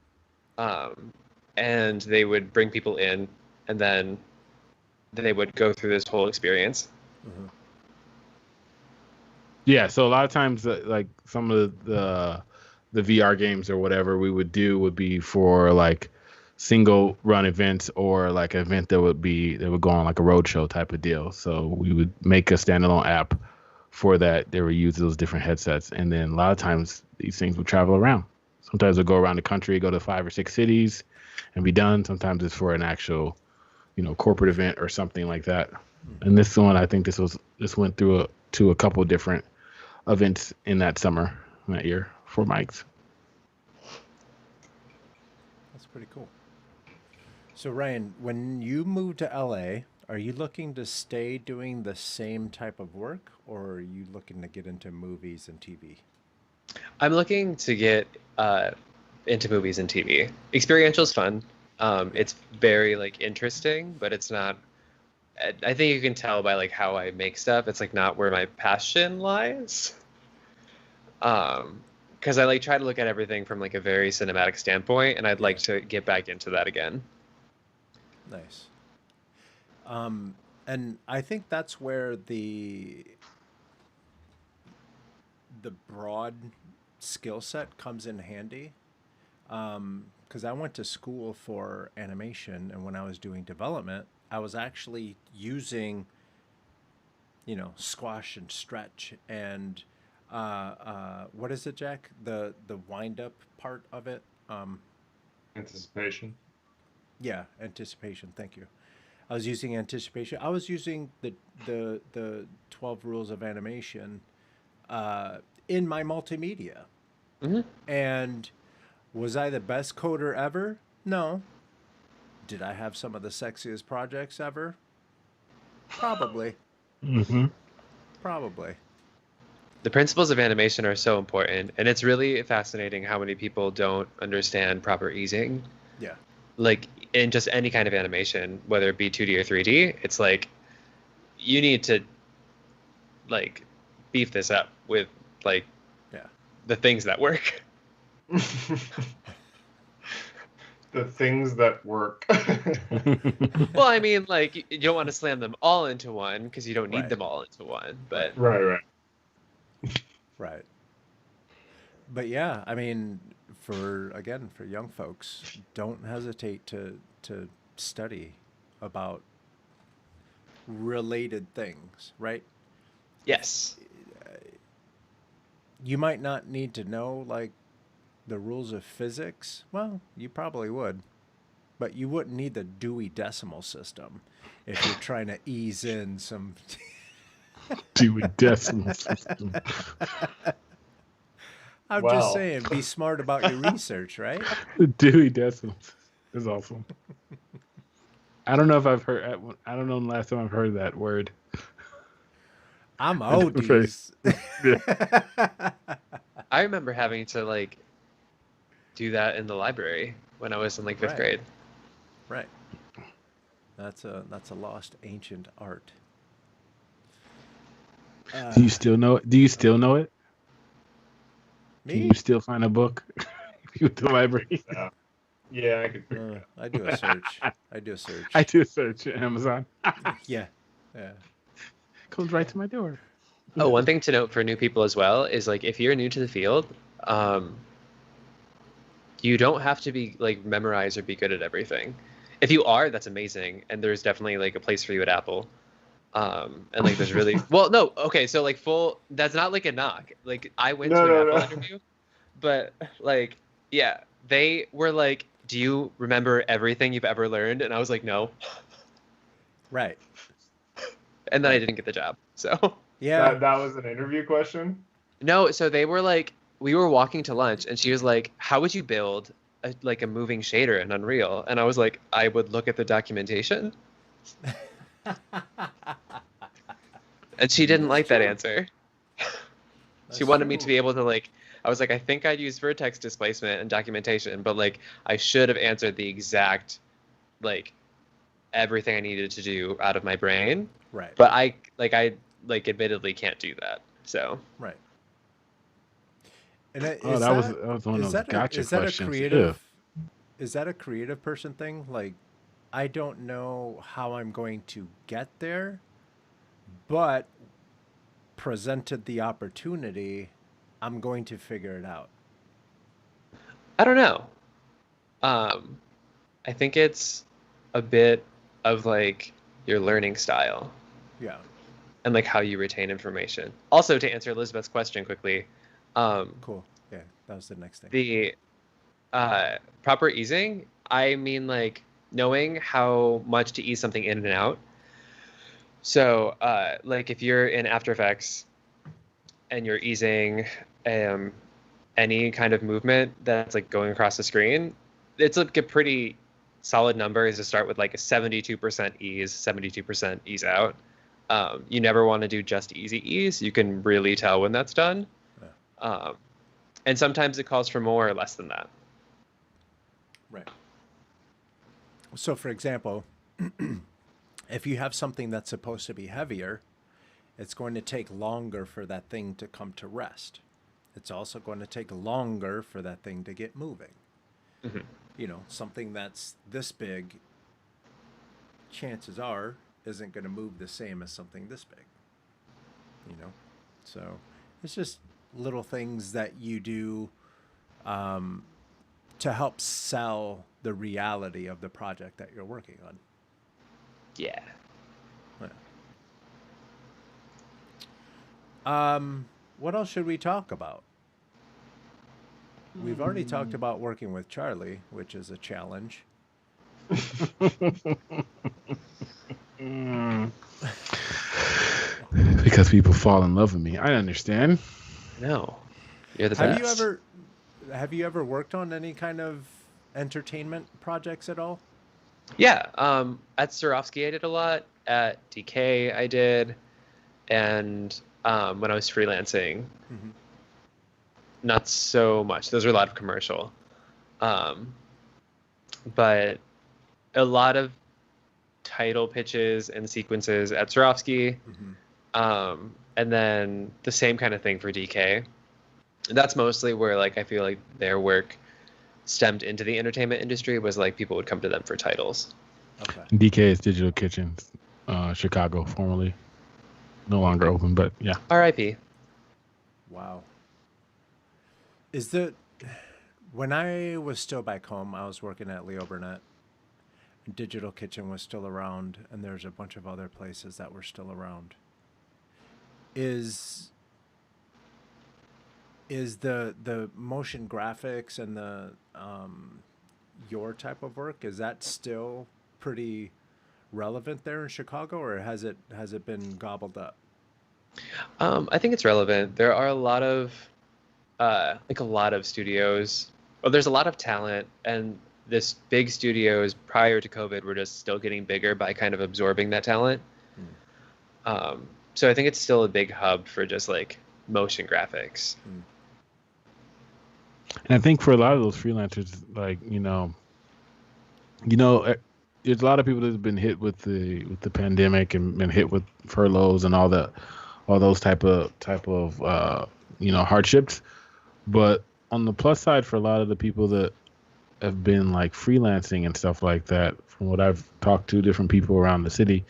And they would bring people in, and then they would go through this whole experience. Mm-hmm. Yeah, so a lot of times, like some of the VR games or whatever we would do would be for like single run events, or like an event that would go on like a roadshow type of deal. So we would make a standalone app for that. They would use those different headsets, and then a lot of times these things would travel around. Sometimes they'll go around the country, go to 5 or 6 cities, and be done. Sometimes it's for an actual, corporate event or something like that. And this one, I think this went through to a couple different events in that year for Mike's. That's pretty cool. So Ryan, when you moved to LA, are you looking to stay doing the same type of work, or are you looking to get into movies and TV? I'm looking to get into movies and TV. Experiential is fun. It's very like interesting, but it's not. I think you can tell by like how I make stuff. It's like not where my passion lies. Because I like try to look at everything from like a very cinematic standpoint, and I'd like to get back into that again. Nice. And I think that's where the broad skill set comes in handy. Because I went to school for animation, and when I was doing development, I was actually using, squash and stretch and what is it, Jack? The wind up part of it. anticipation. Yeah, anticipation. Thank you. I was using anticipation. I was using the 12 rules of animation in my multimedia. Mm-hmm. And was I the best coder ever? No. Did I have some of the sexiest projects ever? Probably. Mm-hmm. Probably. The principles of animation are so important, and it's really fascinating how many people don't understand proper easing. Yeah. Like in just any kind of animation, whether it be 2D or 3D, it's like you need to like beef this up with like the things that work. The things that work. Well, I mean, like, you don't want to slam them all into one because you don't need Right. them all into one. But Right. Right. But yeah, I mean, for young folks, don't hesitate to study about related things, right? yes, You might not need to know like the rules of physics. Well, you probably would, but you wouldn't need the Dewey Decimal System if you're trying to ease in some Dewey Decimal System. I'm just saying, be smart about your research, right? The Dewey Decimal is awesome. I don't know if I've heard. I don't know the last time I've heard that word. I'm oldies. I remember having to like do that in the library when I was in like fifth grade. Right. That's a lost ancient art. Do you still know it? Do you still know it? Me? Can you still find a book with the library? Yeah, I could figure it out. I do a search. I do a search. I do a search on Amazon. Yeah. Comes right to my door. Oh, one thing to note for new people as well is like if you're new to the field, you don't have to be like memorize or be good at everything. If you are, that's amazing, and there's definitely like a place for you at Apple. And like there's really well, no, okay, so like full. That's not like a knock. Like I went to an Apple interview, but like yeah, they were like, "Do you remember everything you've ever learned?" And I was like, "No." Right. And then I didn't get the job. So yeah, that was an interview question. No, so they were like, we were walking to lunch, and she was like, "How would you build a moving shader in Unreal?" And I was like, "I would look at the documentation." And she didn't like that answer. She wanted me to be able to like. I was like, I think I'd use vertex displacement and documentation, but like I should have answered the exact, like, everything I needed to do out of my brain. Right. But I admittedly can't do that. So. Right. And that was one of those gotcha questions. Is that a creative person thing? Like, I don't know how I'm going to get there, but presented the opportunity, I'm going to figure it out. I don't know. I think it's a bit of like your learning style. Yeah. And like how you retain information. Also, to answer Elizabeth's question quickly. Cool. Yeah, that was the next thing. The proper easing, I mean like knowing how much to ease something in and out. So like if you're in After Effects and you're easing any kind of movement that's like going across the screen, it's like a pretty solid number is to start with like a 72% ease, 72% ease out. You never want to do just easy ease. You can really tell when that's done. Yeah. And sometimes it calls for more or less than that. Right. So for example, if you have something that's supposed to be heavier, it's going to take longer for that thing to come to rest. It's also going to take longer for that thing to get moving. Mm-hmm. You know, something that's this big, chances are, isn't going to move the same as something this big. You know, so it's just little things that you do to help sell the reality of the project that you're working on. Yeah. What else should we talk about? We've already talked about working with Charlie, which is a challenge. Because people fall in love with me. I understand. No. You're the best. Have you ever worked on any kind of entertainment projects at all? Yeah. At Swarovski I did a lot. At DK I did. And when I was freelancing, mm-hmm. Not so much. Those are a lot of commercial. But a lot of title pitches and sequences at Swarovski. Mm-hmm. And then the same kind of thing for DK. That's mostly where like I feel like their work stemmed into the entertainment industry, was like people would come to them for titles. Okay. DK's Digital Kitchens, Chicago, formerly no longer open, but yeah. R.I.P. Wow. When I was still back home, I was working at Leo Burnett. Digital Kitchen was still around, and there's a bunch of other places that were still around. Is the motion graphics and the your type of work, is that still pretty relevant there in Chicago, or has it been gobbled up? I think it's relevant. There are a lot of studios. Well, there's a lot of talent, and this big studios prior to COVID were just still getting bigger by kind of absorbing that talent. So I think it's still a big hub for just like motion graphics. And I think for a lot of those freelancers, like there's a lot of people that's been hit with the pandemic and been hit with furloughs and all those type of hardships. But on the plus side, for a lot of the people that have been like freelancing and stuff like that, from what I've talked to different people around the city,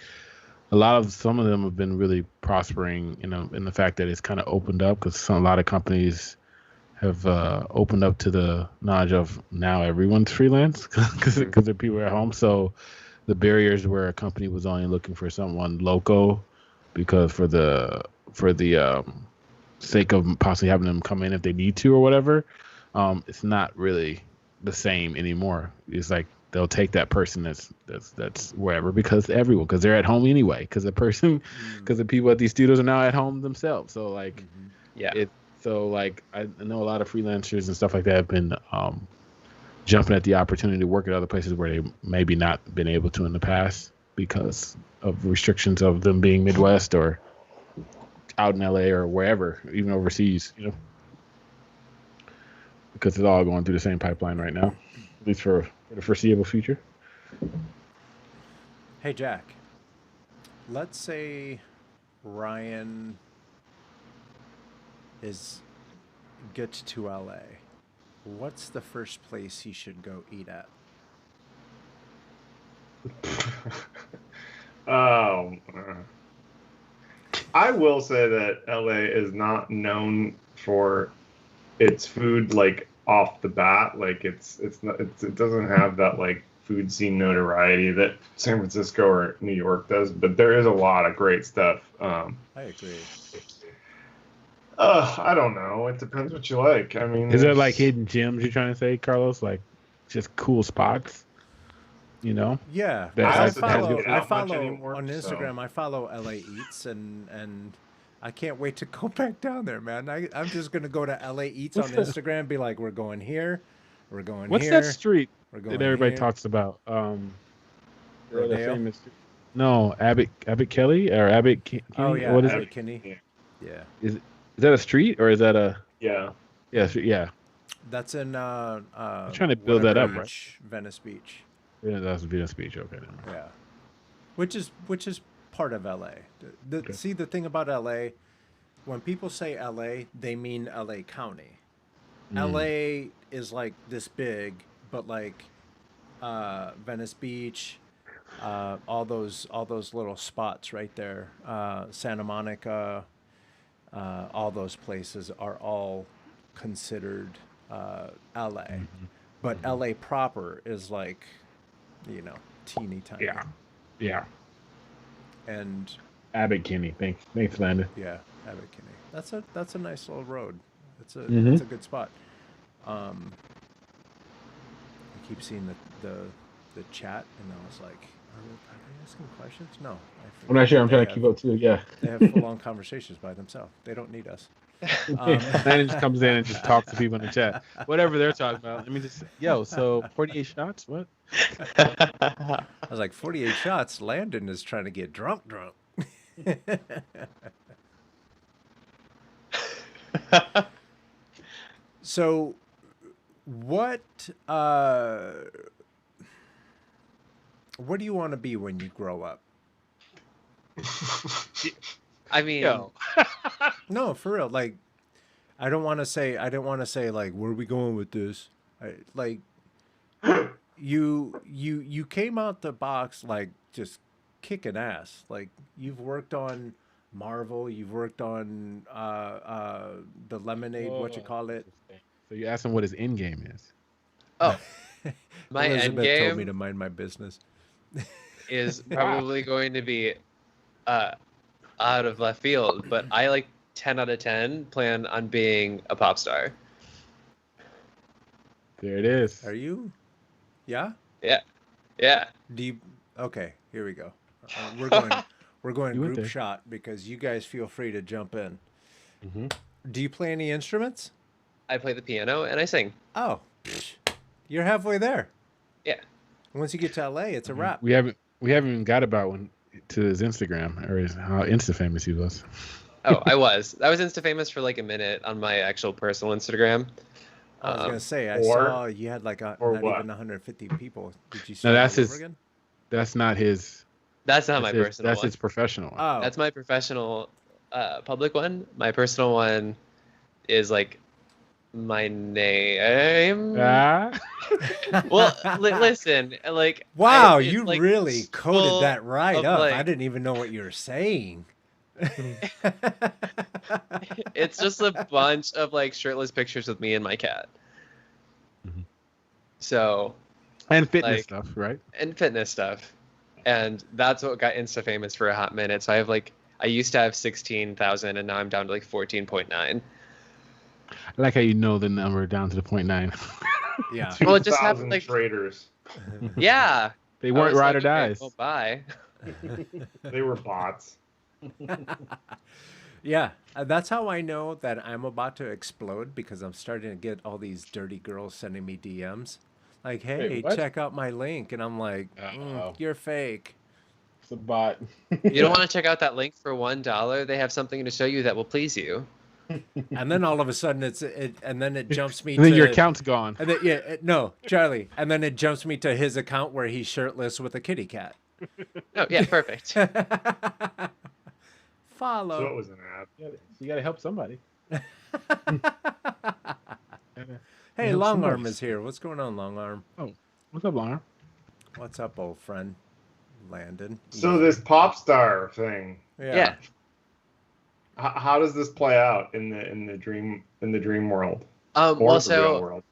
some of them have been really prospering, in the fact that it's kind of opened up, because a lot of companies have opened up to the knowledge of now everyone's freelance because the people are at home. So the barriers where a company was only looking for someone local, because for the sake of possibly having them come in if they need to or whatever, it's not really the same anymore. It's like they'll take that person that's wherever, because they're at home anyway, because the people at these studios are now at home themselves. So like, so like I know a lot of freelancers and stuff like that have been jumping at the opportunity to work at other places where they maybe not been able to in the past because of restrictions of them being Midwest or out in LA or wherever, even overseas, because it's all going through the same pipeline right now, at least for the foreseeable future. Hey, Jack, let's say Ryan gets to LA. What's the first place he should go eat at? I will say that LA is not known for its food like off the bat. Like it doesn't have that like food scene notoriety that San Francisco or New York does. But there is a lot of great stuff. I agree. I don't know. It depends what you like. I mean, is there like hidden gems you're trying to say, Carlos? Like just cool spots? Yeah, I follow on Instagram. So. I follow LA Eats, and I can't wait to go back down there, man. I'm just gonna go to LA Eats on Instagram, be like, we're going here, we're going What's here. What's that street that everybody talks about? Rodeo? Famous. No, Abbott Kelly or Abbott Kinney? Oh yeah, what is Abbott Kinney. Yeah. Is that a street or is that a? Yeah. Yeah. That's in. I'm trying to build that up, right? Venice Beach. Yeah, that's Venice Beach. Okay. Yeah, which is part of LA. Okay. See, the thing about LA, when people say LA, they mean LA County. LA is like this big, but like Venice Beach, all those little spots right there, Santa Monica, all those places are all considered LA. But LA proper is like, teeny tiny. Yeah. And Abbott Kinney. Thanks, Landon. Yeah, Abbott Kinney. That's a nice little road. It's a good spot. I keep seeing the chat, and I was like, are they asking questions? No. I'm not sure. I'm trying to keep up too. Yeah. They have full-on conversations by themselves. They don't need us. Landon just comes in and just talks to people in the chat. Whatever they're talking about. Let me just, so 48 shots? What? I was like, 48 shots? Landon is trying to get drunk. So, what do you want to be when you grow up? I mean, no, for real. Like, I don't want to say. I don't want to say like, where are we going with this? Like, you came out the box like just kicking ass. Like you've worked on Marvel. You've worked on the Lemonade. What you Whoa, call it? interesting. So you asked him what his end game is. Oh, my end Elizabeth told me game to mind my business. is probably going to be uh, out of left field, but I like 10 out of 10 plan on being a pop star. There it is. Are you? Yeah. Yeah, yeah. Do you? Okay. Here we go. We're going. We're going You went group there. shot because you guys feel free to jump in. Mm-hmm. Do you play any instruments? I play the piano and I sing. Oh, you're halfway there. Yeah. Once you get to LA, it's a wrap. We haven't even got about one to his Instagram or how Insta famous he was. Oh, I was Insta famous for like a minute on my actual personal Instagram. I was gonna say I or- saw you had like not what? even 150 people. Did you No, start that's all over his. again? That's not his. That's not my personal That's one. his professional one. Oh, That's my professional public one. My personal one is like my name. Ah. Well, listen, like wow! it's You like really coded full that right of, up. I like- didn't even know what you were saying. It's just a bunch of like shirtless pictures with me and my cat. Mhm. So, And fitness like- stuff, right? and fitness stuff. And that's what got Insta famous for a hot minute. So I used to have 16,000 and now I'm down to like 14.9. I like how you know the number down to the 0.9. Yeah. Well, it just happened, 2,000 like- traders. Yeah. They I weren't was ride like, or okay, dies. well, bye. They were bots. Yeah, that's how I know that I'm about to explode because I'm starting to get all these dirty girls sending me DMs. Like, hey, what? check out my link. And I'm like, Uh-oh. you're fake. It's a bot. You don't want to check out that link for $1? They have something to show you that will please you. And then all of a sudden and then it jumps me And then to your account's gone. And then, no, Charlie. And then it jumps me to his account where he's shirtless with a kitty cat. Oh, yeah, perfect. Follow. So it was an ad. You gotta help somebody. Hey, help Long somebody. Arm is here. What's going on, Long Arm? What's up, Lauren? What's up, old friend? Landon. So this pop star thing, Yeah. how does this play out in the dream world or Well, the real world?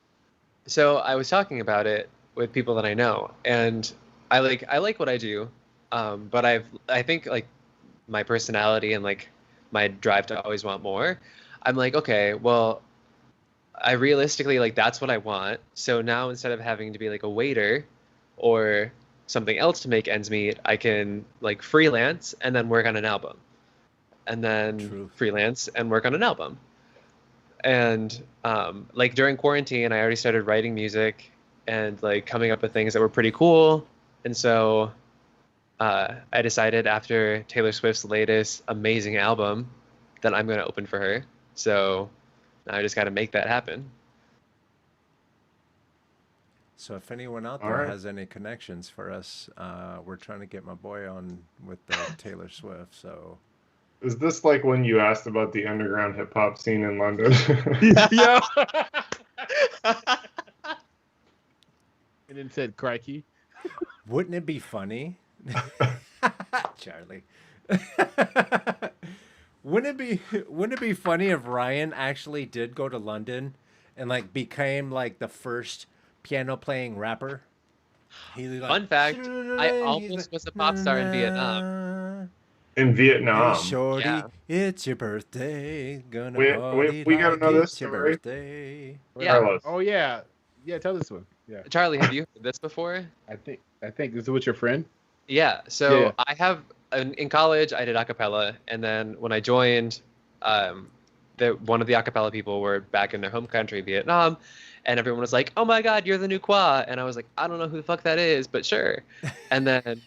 So I was talking about it with people that I know, and I like what I do, but I think like my personality and like my drive to always want more. I'm like, okay, well, I realistically like that's what I want. So now instead of having to be like a waiter or something else to make ends meet, I can like freelance and then work on an album, and then True. freelance and work on an album. And like during quarantine, I already started writing music and like coming up with things that were pretty cool. And so I decided after Taylor Swift's latest amazing album that I'm going to open for her. So now I just got to make that happen. So if anyone out All there right. has any connections for us, we're trying to get my boy on with the Taylor Swift. So Is this like when you asked about the underground hip hop scene in London? Yeah. And then said, "Crikey." wouldn't it be funny, Charlie? wouldn't it be funny if Ryan actually did go to London and like became like the first piano playing rapper? He like, Fun fact, I almost was a pop star in Vietnam. In Vietnam. Hey, shorty, Yeah. it's your birthday. Gonna We- party we gotta like know this it's your story. birthday. Yeah. Carlos. Oh yeah. Yeah. Tell this one. Yeah. Charlie, have you heard this before? I think this is with your friend. Yeah. So Yeah. I have in college I did a cappella, and then when I joined, one of the a cappella people were back in their home country, Vietnam, and everyone was like, "Oh my God, you're the new Qua," and I was like, "I don't know who the fuck that is, but sure." And then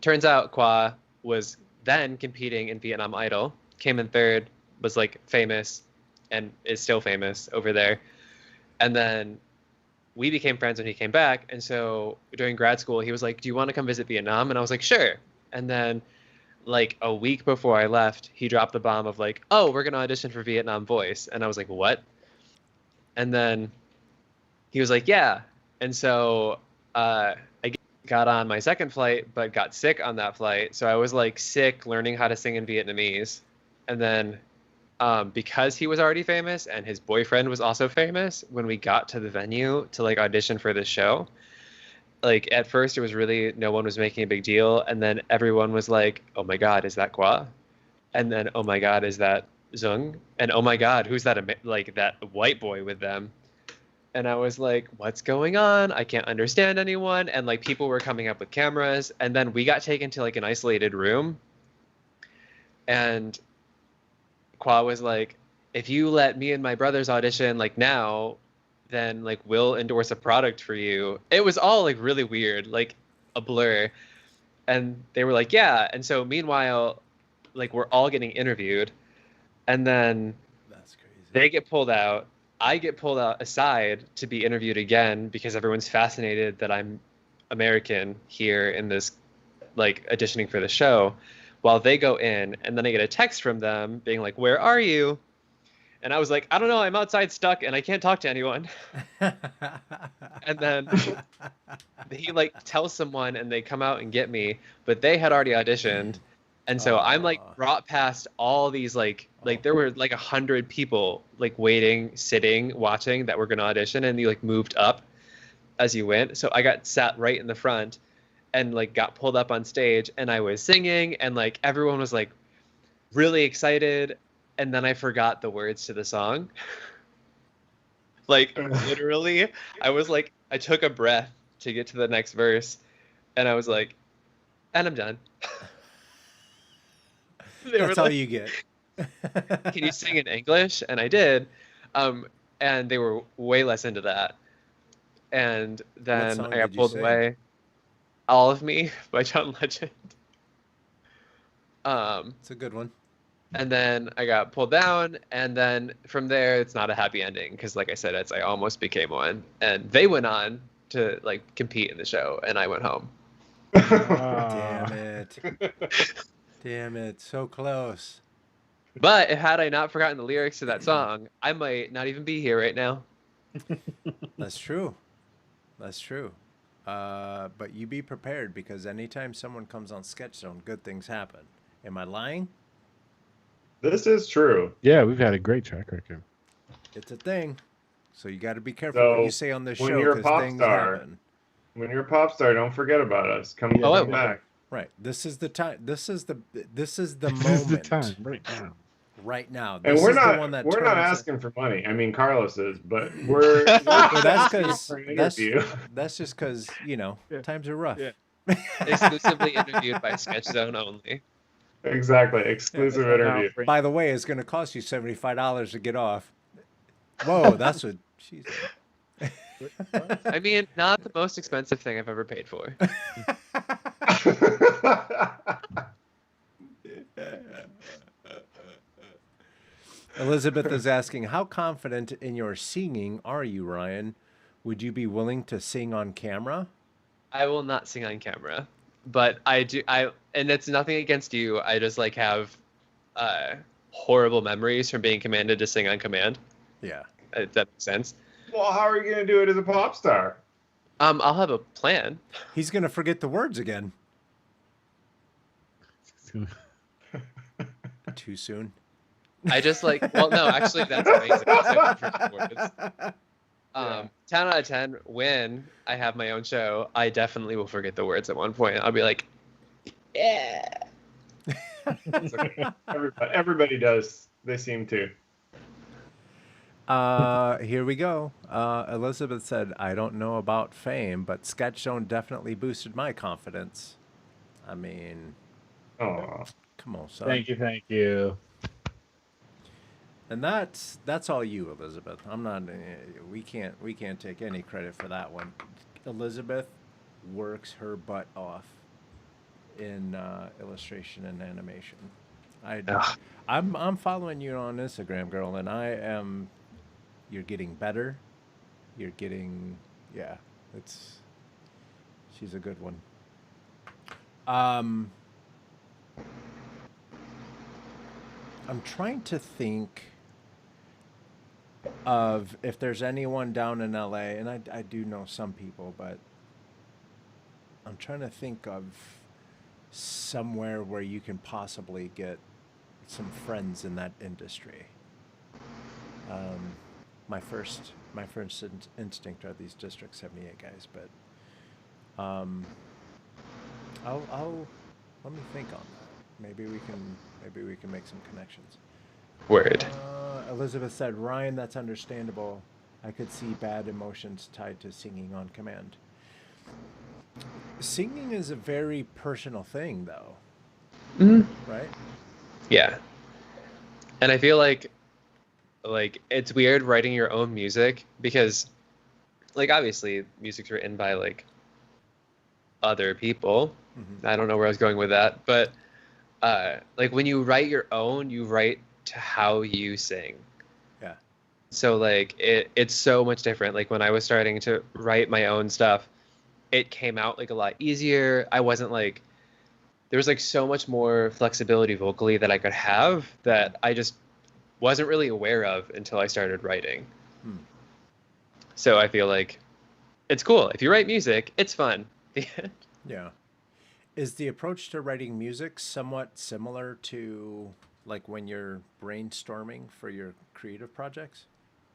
turns out Qua was then competing in Vietnam Idol, came in third, was like famous, and is still famous over there, and then we became friends when he came back. And so during grad school, he was like, "Do you want to come visit Vietnam?" And I was like, "Sure." And then like a week before I left, he dropped the bomb of like, "Oh, we're gonna audition for Vietnam Voice," and I was like, "What?" And then he was like, "Yeah," and so I got on my second flight, but got sick on that flight, so I was like sick learning how to sing in Vietnamese, and then because he was already famous and his boyfriend was also famous, when we got to the venue to like audition for the show, like at first it was really no one was making a big deal, and then everyone was like, "Oh my God, is that Kwa?" And then, "Oh my God, is that Zung?" And "Oh my God, who's that like that white boy with them?" And I was like, "What's going on? I can't understand anyone." And like people were coming up with cameras, and then we got taken to like an isolated room, and Kwa was like, "If you let me and my brothers audition like now, then like we'll endorse a product for you." It was all like really weird, like a blur. And they were like, "Yeah." And so meanwhile, like we're all getting interviewed, and then That's crazy. they get pulled out. I get pulled out aside to be interviewed again because everyone's fascinated that I'm American here in this like auditioning for the show, while they go in, and then I get a text from them being like, "Where are you?" And I was like, "I don't know, I'm outside stuck and I can't talk to anyone." And then he like tells someone and they come out and get me, but they had already auditioned. And so I'm like brought past all these like there were like 100 people like waiting, sitting, watching that were gonna audition, and you like moved up as you went. So I got sat right in the front and like got pulled up on stage, and I was singing, and like everyone was like really excited, and then I forgot the words to the song. Like literally, I was like, I took a breath to get to the next verse, and I was like, and I'm done. That's all you get. "Can you sing in English?" And I did, and they were way less into that. And then I got pulled away. "All of Me" by John Legend. It's a good one. And then I got pulled down, and then from there it's not a happy ending because, like I said, I almost became one, and they went on to like compete in the show, and I went home. Damn it! Damn it! So close. But had I not forgotten the lyrics to that song, I might not even be here right now. That's true. That's true. But you be prepared, because anytime someone comes on Sketch Zone, good things happen. Am I lying? This is true. Yeah, we've had a great track record. It's a thing. So you got to be careful what you say on this show, because things happen. When you're a pop star, don't forget about us. Come back. Right. This is the time. This is the moment. This is the time right now. Right now. And we're not asking for money. I mean, Carlos is, but we're that's just because, you know, times are rough. Yeah. Exclusively interviewed by Sketch Zone only. Exactly. Exclusive interview. By the way, it's going to cost you $75 to get off. Whoa, that's what she's. I mean, not the most expensive thing I've ever paid for. Elizabeth is asking, how confident in your singing are you, Ryan? Would you be willing to sing on camera? I will not sing on camera, but I do. And it's nothing against you. I just like have horrible memories from being commanded to sing on command. Yeah, if that makes sense. Well, how are you going to do it as a pop star? I'll have a plan. He's going to forget the words again. Too soon. I just like, well, no, actually, that's amazing. 10 out of 10, when I have my own show, I definitely will forget the words at one point. I'll be like, yeah. Okay. Everybody does. They seem to. Here we go. Elizabeth said, I don't know about fame, but Sketch Zone definitely boosted my confidence. I mean, come on, son. Thank you. And that's all you, Elizabeth. I'm not. We can't take any credit for that one. Elizabeth works her butt off in illustration and animation. I'm following you on Instagram, girl, and I am. You're getting better. You're getting, yeah. She's a good one. I'm trying to think of if there's anyone down in LA, and I do know some people, but I'm trying to think of somewhere where you can possibly get some friends in that industry. Um, my first instinct are these District 78 guys, but I'll let me think on that. Maybe we can make some connections. Word. Elizabeth said, Ryan, that's understandable. I could see bad emotions tied to singing on command. Singing is a very personal thing, though. Right? Yeah. And I feel like it's weird writing your own music because like obviously music's written by like other people. I don't know where I was going with that, but like when you write your own, you write to how you sing. Yeah. So like it's so much different. Like when I was starting to write my own stuff, it came out like a lot easier. I wasn't like there was like so much more flexibility vocally that I could have that I just wasn't really aware of until I started writing. So I feel like it's cool. If you write music, it's fun. Yeah. Is the approach to writing music somewhat similar to like when you're brainstorming for your creative projects?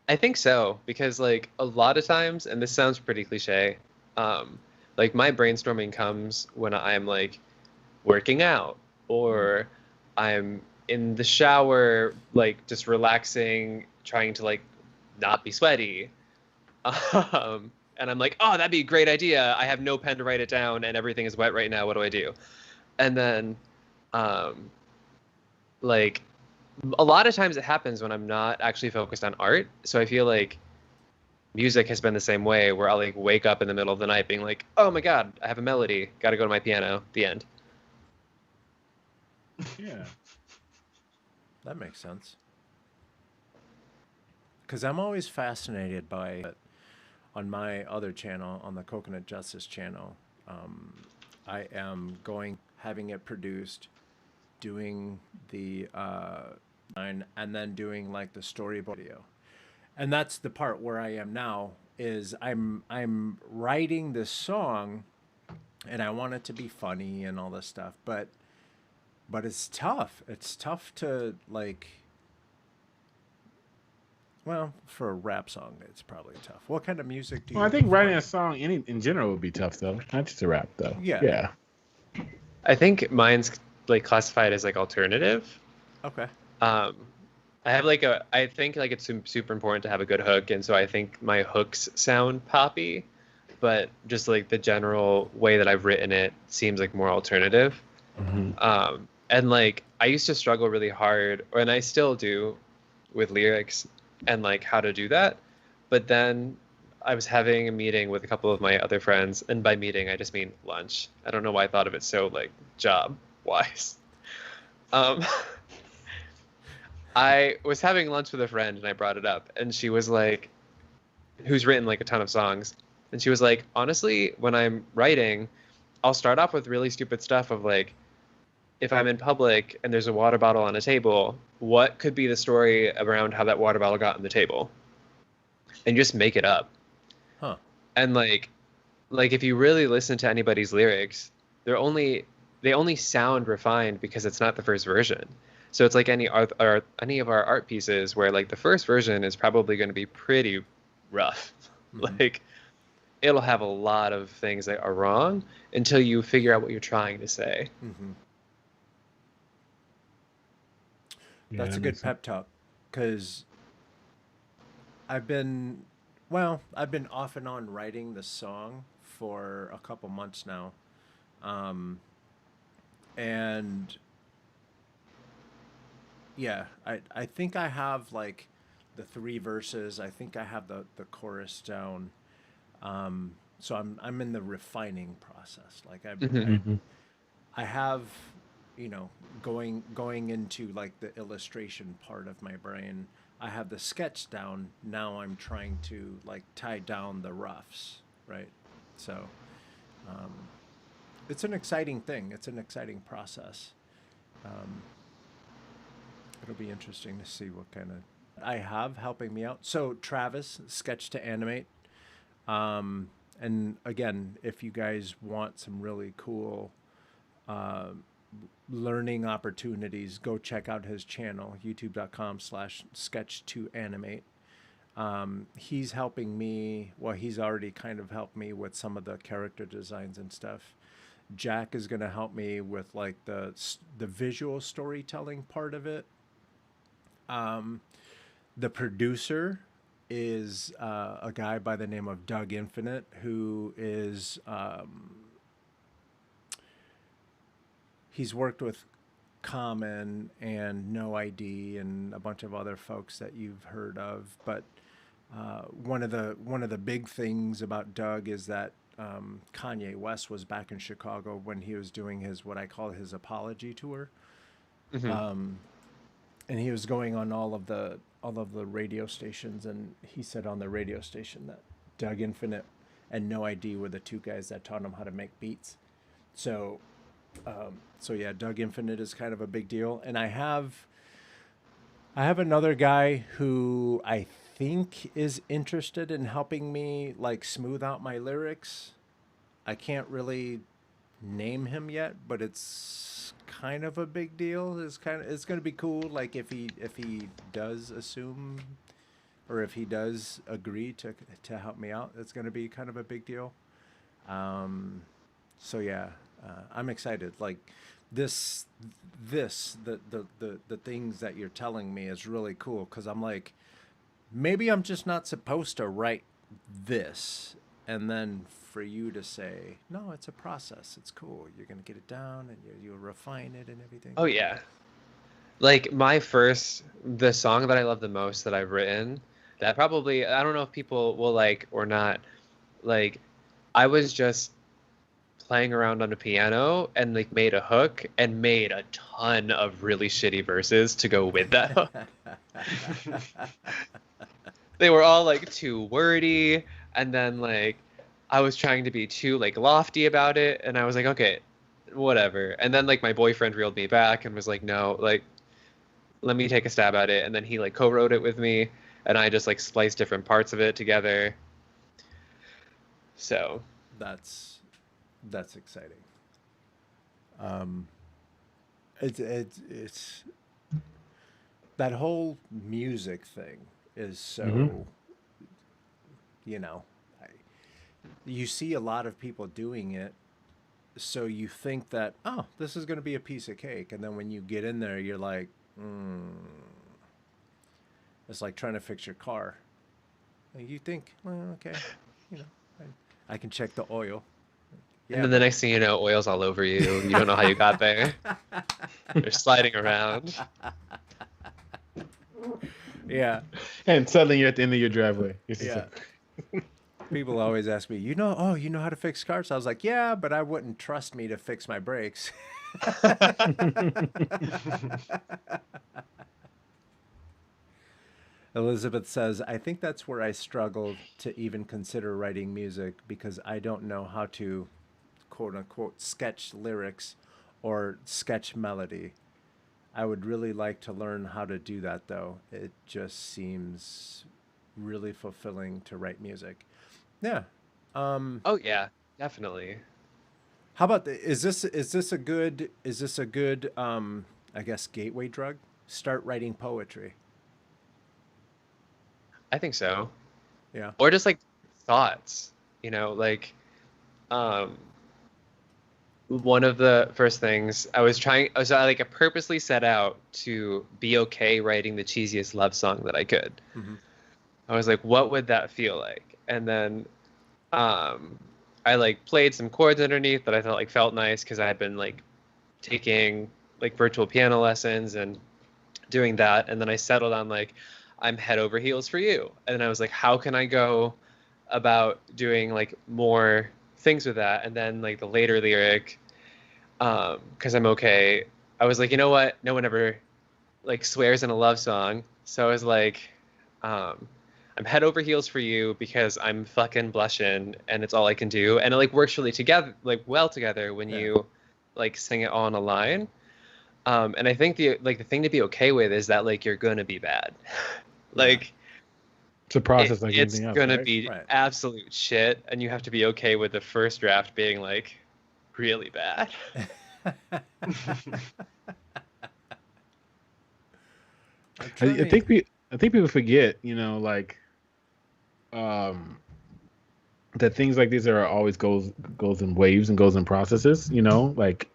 I think so, because like a lot of times, and this sounds pretty cliche, like my brainstorming comes when I'm like working out or I'm in the shower, like just relaxing, trying to like not be sweaty. And I'm like, oh, that'd be a great idea. I have no pen to write it down and everything is wet right now. What do I do? And then, um, like, a lot of times it happens when I'm not actually focused on art. So I feel like music has been the same way where I'll like wake up in the middle of the night being like, oh my God, I have a melody. Got to go to my piano. The end. Yeah. That makes sense. Because I'm always fascinated by on my other channel, on the Coconut Justice channel, I am having it produced, doing the and then doing like the storyboard video. And that's the part where I am now is I'm writing this song and I want it to be funny and all this stuff, but it's tough. It's tough to like well, for a rap song, it's probably tough. What kind of music do you? Well, I think writing a song in general would be tough, though. Not just a rap, though. Yeah. Yeah. I think mine's like classified as like alternative. Okay. I have like I think like it's super important to have a good hook, and so I think my hooks sound poppy, but just like the general way that I've written it seems like more alternative. And like I used to struggle really hard, and I still do, with lyrics and like how to do that. But then I was having a meeting with a couple of my other friends, and by meeting I just mean lunch. I don't know why I thought of it so like job wise. I was having lunch with a friend and I brought it up, and she was like, who's written like a ton of songs, and she was like, honestly, when I'm writing, I'll start off with really stupid stuff of like, if I'm in public and there's a water bottle on a table, what could be the story around how that water bottle got on the table? And just make it up. Huh. And like if you really listen to anybody's lyrics, they only sound refined because it's not the first version. So it's like any of our art pieces where like the first version is probably going to be pretty rough. Like it'll have a lot of things that are wrong until you figure out what you're trying to say. Yeah, that's a good pep talk, because I've been off and on writing the song for a couple months now, and yeah, I think I have like the 3 verses. I think I have the chorus down. So I'm in the refining process. Like I have, going into like the illustration part of my brain. I have the sketch down. Now I'm trying to like tie down the roughs, right? So it's an exciting thing. It's an exciting process. it'll be interesting to see what kind of I have helping me out. So Travis, Sketch to Animate. And again, if you guys want some really cool learning opportunities, go check out his channel, youtube.com/sketch2animate. He's helping me. Well, he's already kind of helped me with some of the character designs and stuff. Jack is going to help me with like the visual storytelling part of it. The producer is a guy by the name of Doug Infinite, who is he's worked with Common and No ID and a bunch of other folks that you've heard of. But one of the big things about Doug is that Kanye West was back in Chicago when he was doing his what I call his apology tour. Mm-hmm. And he was going on all of the radio stations, and he said on the radio station that Doug Infinite and No ID were the two guys that taught him how to make beats. So yeah, Doug Infinite is kind of a big deal. And I have another guy who I think is interested in helping me like smooth out my lyrics. I can't really name him yet, but it's kind of a big deal. It's going to be cool. Like if he does assume, or if he does agree to help me out, it's going to be kind of a big deal. So yeah, I'm excited. Like the things that you're telling me is really cool. 'Cause I'm like, maybe I'm just not supposed to write this. And then for you to say, no, it's a process. It's cool. You're going to get it down and you'll refine it and everything. Oh, yeah. Like the song that I love the most that I've written, that probably, I don't know if people will like or not. Like, I was just playing around on a piano and like made a hook and made a ton of really shitty verses to go with that hook. They were all like too wordy, and then like I was trying to be too like lofty about it, and I was like, okay, whatever. And then like my boyfriend reeled me back and was like, no, like let me take a stab at it. And then he like co-wrote it with me, and I just like spliced different parts of it together. So that's exciting. It's that whole music thing is so, you know, you see a lot of people doing it, so you think that, oh, this is going to be a piece of cake, and then when you get in there, you're like, it's like trying to fix your car. And you think, well, okay, you know, I can check the oil. Yeah, and then the next thing you know, oil's all over you. You don't know how you got there. You're sliding around. Yeah. And suddenly you're at the end of your driveway. Yeah. People always ask me, you know how to fix cars? I was like, yeah, but I wouldn't trust me to fix my brakes. Elizabeth says, I think that's where I struggled to even consider writing music, because I don't know how to, quote unquote, sketch lyrics or sketch melody. I would really like to learn how to do that, though. It just seems really fulfilling to write music. Yeah. Oh yeah, definitely. How about is this a good I guess gateway drug? Start writing poetry. I think so. Yeah. Or just like thoughts, like one of the first things I purposely set out to be okay writing the cheesiest love song that I could. Mm-hmm. I was like, what would that feel like? And then I like played some chords underneath that I thought like felt nice, because I had been like taking like virtual piano lessons and doing that. And then I settled on like, I'm head over heels for you. And then I was like, how can I go about doing like more things with that? And then like the later lyric, because I'm okay, I was like, you know what? No one ever like swears in a love song. So I was like, I'm head over heels for you because I'm fucking blushing and it's all I can do. And it like works really well together when you like sing it all in a line. And I think the thing to be okay with is that like you're gonna be bad. Like it's a process like it's anything else, gonna right? be absolute shit, and you have to be okay with the first draft being like really bad. I think people forget, you know, like that things like these are always goes in waves and goes in processes, you know, like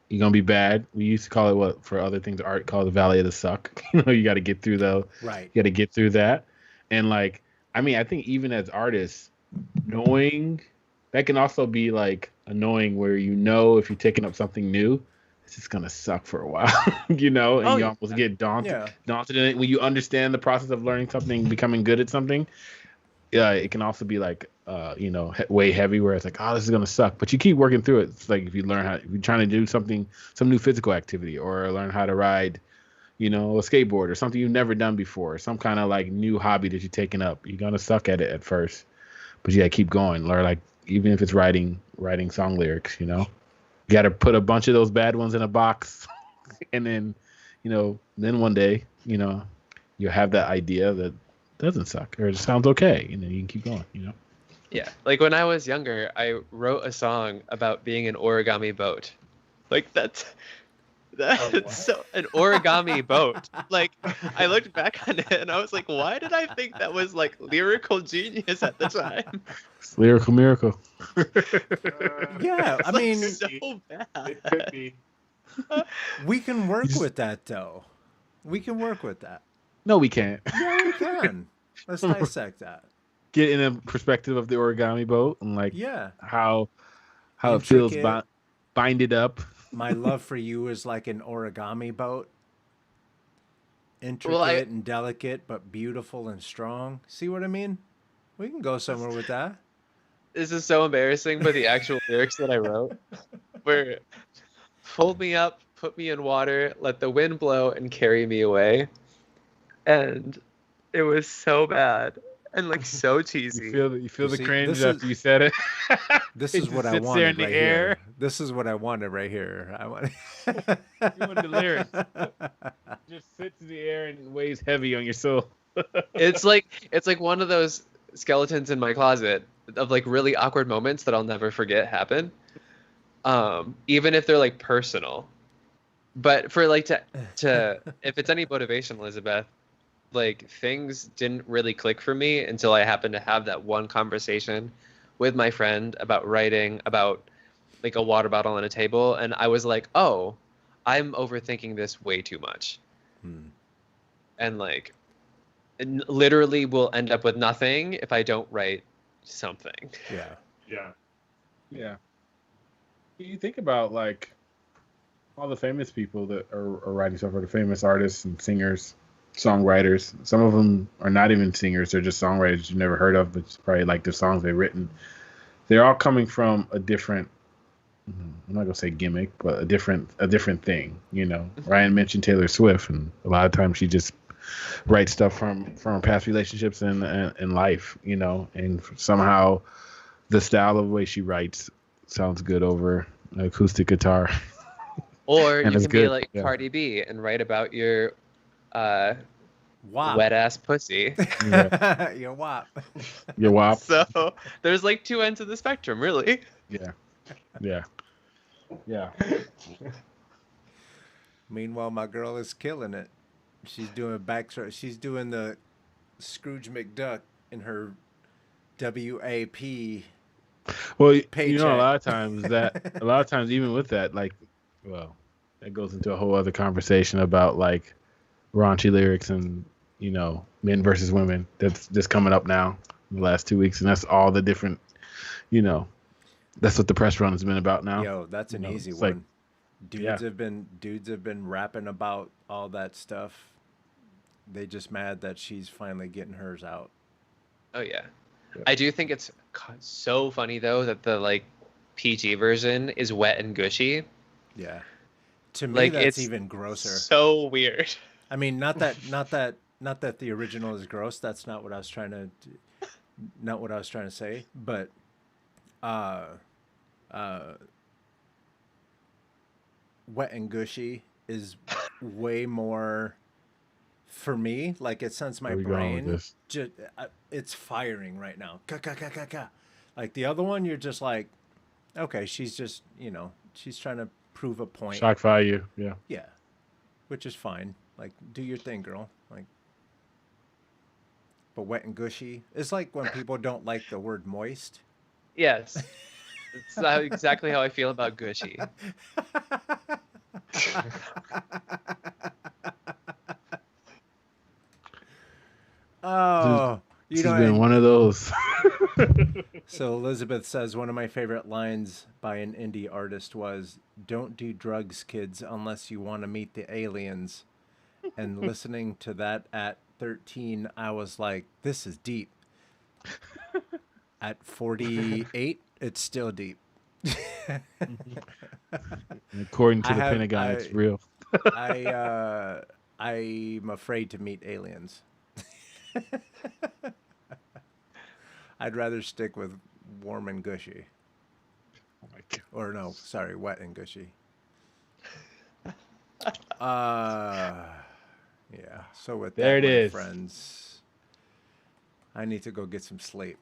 you're gonna be bad. We used to call it what for other things art called the valley of the suck. You know, you gotta get through You gotta get through that. And like I mean, I think even as artists, knowing that can also be like annoying where you know if you're taking up something new, it's just gonna suck for a while. You know, and you almost get daunted in it when you understand the process of learning something, becoming good at something. Yeah, it can also be like you know, way heavy where it's like, oh, this is gonna suck, but you keep working through it. It's like if you're trying to do some new physical activity or learn how to ride, you know, a skateboard or something you've never done before, some kind of like new hobby that you're taking up. You're gonna suck at it at first, but you gotta keep going. Learn, like, even if it's writing song lyrics, you know, you gotta put a bunch of those bad ones in a box, and then, you know, then one day, you know, you'll have that idea that doesn't suck or it sounds okay, and then you can keep going, you know. Yeah, like when I was younger, I wrote a song about being an origami boat. Like that's so an origami boat. Like I looked back on it and I was like, why did I think that was like lyrical genius at the time? It's lyrical miracle. Yeah, I mean, so bad. It could be. We can work with that though. We can work with that. No, we can't. Yeah, we can. Let's dissect that. Get in a perspective of the origami boat and like how it feels bind it up. My love for you is like an origami boat. Intricate and delicate, but beautiful and strong. See what I mean? We can go somewhere with that. This is so embarrassing, but the actual lyrics that I wrote were, "Fold me up, put me in water, let the wind blow and carry me away." And it was so bad and like so cheesy. You feel the cringe after you said it. This is what I wanted there in the air. This is what I wanted right here. I want. You wanted the lyrics. Just sits in the air and weighs heavy on your soul. It's like one of those skeletons in my closet of like really awkward moments that I'll never forget happen. Even if they're like personal. But for like to if it's any motivation, Elizabeth, like things didn't really click for me until I happened to have that one conversation with my friend about writing about like a water bottle on a table, and I was like, oh, I'm overthinking this way too much. And like it literally will end up with nothing if I don't write something. Yeah. You think about like all the famous people that are writing stuff, or the famous artists and singers, songwriters. Some of them are not even singers; they're just songwriters you've never heard of, but it's probably like the songs they've written. They're all coming from a different, I'm not gonna say gimmick, but a different thing. You know, Ryan mentioned Taylor Swift, and a lot of times she just writes stuff from past relationships and life. You know, and somehow the style of the way she writes sounds good over an acoustic guitar. Or you can be like Cardi B and write about your wet ass pussy. Your wop. Your wop. So there's like two ends of the spectrum, really. Yeah. Meanwhile, my girl is killing it. She's doing She's doing the Scrooge McDuck in her WAP. Well, paycheck. You know, a lot of times, even with that, like, well, that goes into a whole other conversation about like raunchy lyrics and, you know, men versus women. That's just coming up now in the last 2 weeks, and that's all the different, you know, that's what the press run has been about now. Yo, that's an easy one. Like, dudes have been rapping about all that stuff. They just mad that she's finally getting hers out. Oh yeah. I do think it's so funny though that the like PG version is wet and gushy. Yeah. To me, like, that's it's even grosser. So weird. I mean, not that the original is gross. That's not what I was trying to say. But wet and gushy is way more for me. Like it sends my Where we going with brain this? just it's firing right now. Ka ka ka ka ka. Like the other one, you're just like, okay, she's just she's trying to prove a point. Shock value, yeah. Yeah, which is fine. Like do your thing, girl. Like, but wet and gushy. It's like when people don't like the word moist. Yes. It's exactly how I feel about gushy. Oh, this has been one of those. So Elizabeth says one of my favorite lines by an indie artist was, "Don't do drugs, kids, unless you want to meet the aliens." And listening to that at 13, I was like, this is deep. At 48, it's still deep. According to the Pentagon, it's real. I'm afraid to meet aliens. I'd rather stick with warm and gushy. Oh my God. Or no, sorry, wet and gushy. Yeah. So with there that, it is, friends, I need to go get some sleep.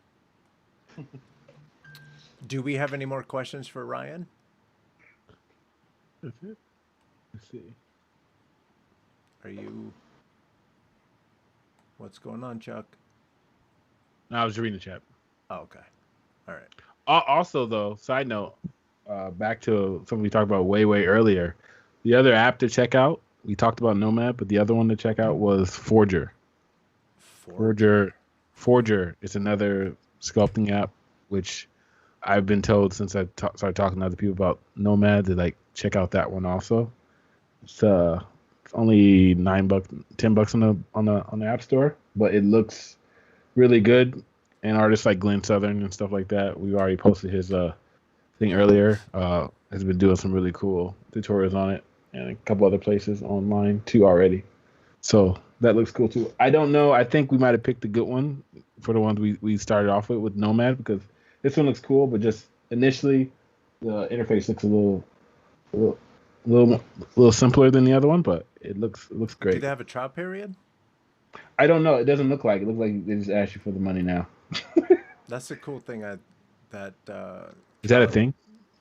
Do we have any more questions for Ryan? That's it. Let's see. Are you? What's going on, Chuck? No, I was reading the chat. Oh, okay. All right. Also, though, side note, back to something we talked about way earlier. The other app to check out, we talked about Nomad, but the other one to check out was Forger. Forger is another sculpting app, which I've been told since I started talking to other people about Nomad to like check out that one also. It's only $9, $10 on the App Store, but it looks really good. And artists like Glenn Southern and stuff like that, we already posted his thing earlier. Has been doing some really cool tutorials on it, and a couple other places online too already. So that looks cool too. I don't know. I think we might have picked a good one for the ones we started off with Nomad, because this one looks cool, but just initially the interface looks a little simpler than the other one, but it looks great. Do they have a trial period? I don't know. It doesn't look like it. It looks like they just asked you for the money now. That's the cool thing. Is that a thing?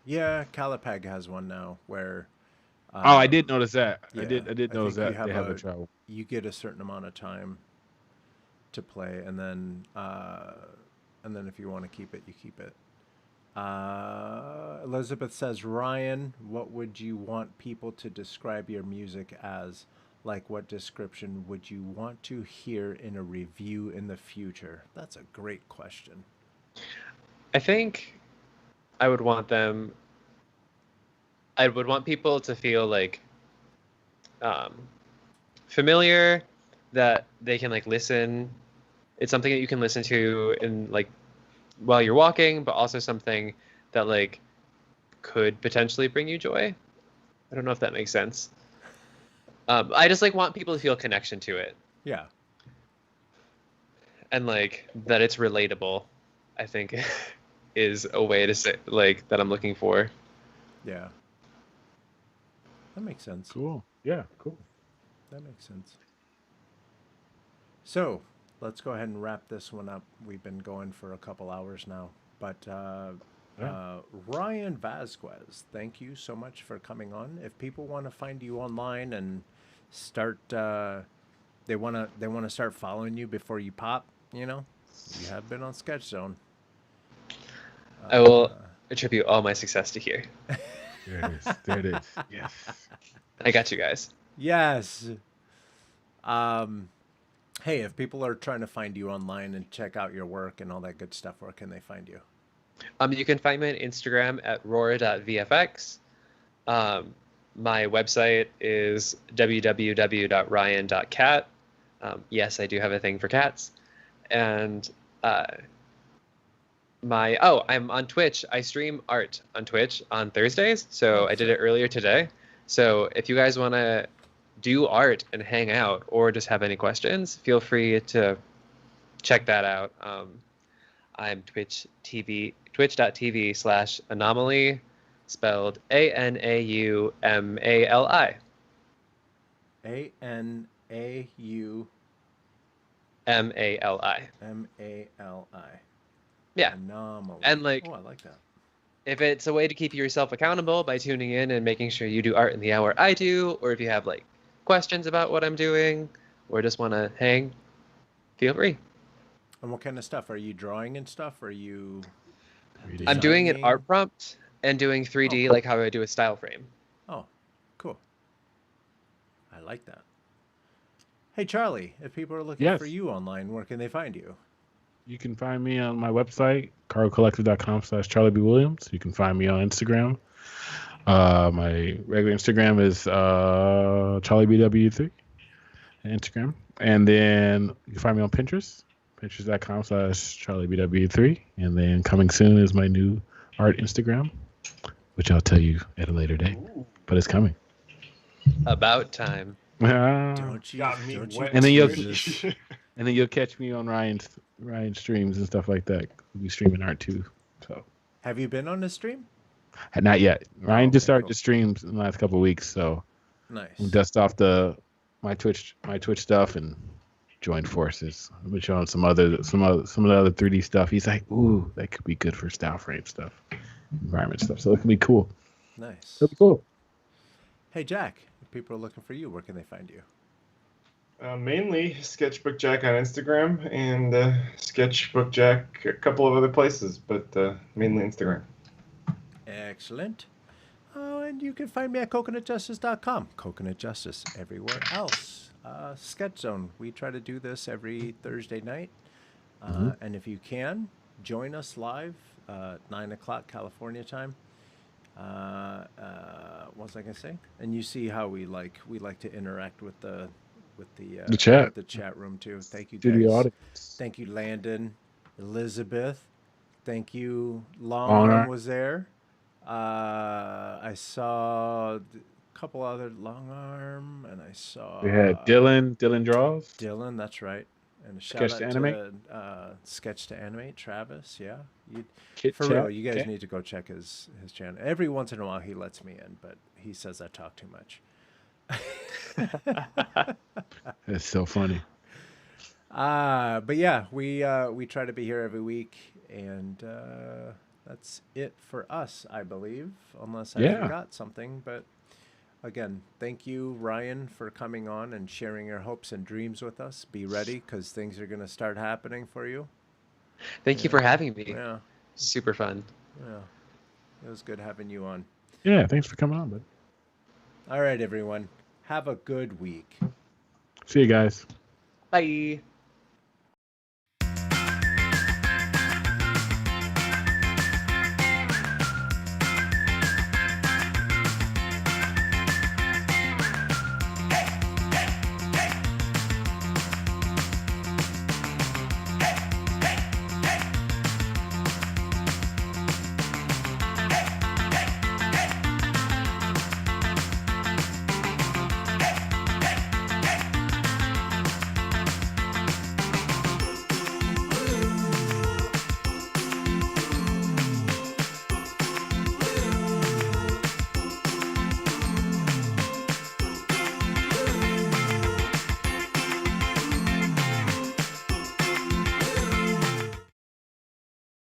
Yeah, Calipag has one now where. I did notice that. Yeah, I did notice that they have a trial. You get a certain amount of time to play, and then if you want to keep it, you keep it. Elizabeth says, Ryan, what would you want people to describe your music as? Like, what description would you want to hear in a review in the future? That's a great question. I think I would want people to feel like familiar, that they can like listen. It's something that you can listen to in like while you're walking, but also something that like could potentially bring you joy. I don't know if that makes sense. I just like want people to feel connection to it. Yeah. And like that it's relatable, I think is a way to say like that I'm looking for. Yeah. That makes sense. Cool. Yeah, cool. That makes sense. So let's go ahead and wrap this one up. We've been going for a couple hours now. But Ryan Vazquez, thank you so much for coming on. If people want to find you online and start, they want to start following you before you pop, you have been on Sketch Zone. I will attribute all my success to here. There it is. Yes. I got you guys. Yes. Hey, if people are trying to find you online and check out your work and all that good stuff, where can they find you? You can find me on Instagram at roar.vfx. My website is www.ryan.cat. Yes, I do have a thing for cats. And I'm on Twitch. I stream art on Twitch on Thursdays. So I did it earlier today. So if you guys want to do art and hang out or just have any questions, feel free to check that out. I'm twitch.tv/anomaly, spelled ANAUMALI. ANAU MALI. MALI. Yeah. Anomaly. And like, oh, I like that. If it's a way to keep yourself accountable by tuning in and making sure you do art in the hour I do, or if you have like questions about what I'm doing, or just want to hang, feel free. And what kind of stuff? Are you drawing and stuff? Are you I'm doing an designing? art prompt and doing 3D cool. like how I do a style frame. Oh, cool. I like that. Hey, Charlie, if people are looking for you online, where can they find you? You can find me on my website, carlcollective.com/CharlieB. You can find me on Instagram. My regular Instagram is CharlieBW3 Instagram. And then you can find me on Pinterest, pinterest.com/CharlieBW3. And then coming soon is my new art Instagram, which I'll tell you at a later date. But it's coming. About time. Don't you? And then you'll catch me on Ryan's streams and stuff like that. We'll be streaming art too. So. Have you been on the stream? Not yet. Ryan just started the streams in the last couple of weeks, so nice. We'll dust off my Twitch stuff and join forces. I've been showing some of the other 3D stuff. He's like, ooh, that could be good for style frame stuff, environment stuff. So it could be cool. Nice. It'll be cool. Hey Jack, if people are looking for you, where can they find you? Mainly Sketchbook Jack on Instagram and Sketchbook Jack a couple of other places, but mainly Instagram. Excellent. Oh, and you can find me at coconutjustice.com. Coconut Justice everywhere else. Sketch Zone. We try to do this every Thursday night. And if you can, join us live 9 o'clock California time. What was I gonna say? And you see how we like to interact with the chat room too. Thank you guys. Studio audience. Thank you, Landon, Elizabeth. Thank you. Long was there. I saw a couple other long arm, and I saw. We had Dylan draws. Dylan, that's right. And a shout out to Sketch to Animate, Travis. Yeah, for real, you guys need to go check his channel. Every once in a while, he lets me in, but he says I talk too much. That's so funny. But yeah, we try to be here every week, and that's it for us, I believe, unless I forgot something. But again, thank you, Ryan, for coming on and sharing your hopes and dreams with us. Be ready, because things are going to start happening for you. Thank you for having me. Yeah. Super fun. Yeah. It was good having you on. Yeah, thanks for coming on, bud. All right, everyone. Have a good week. See you guys. Bye.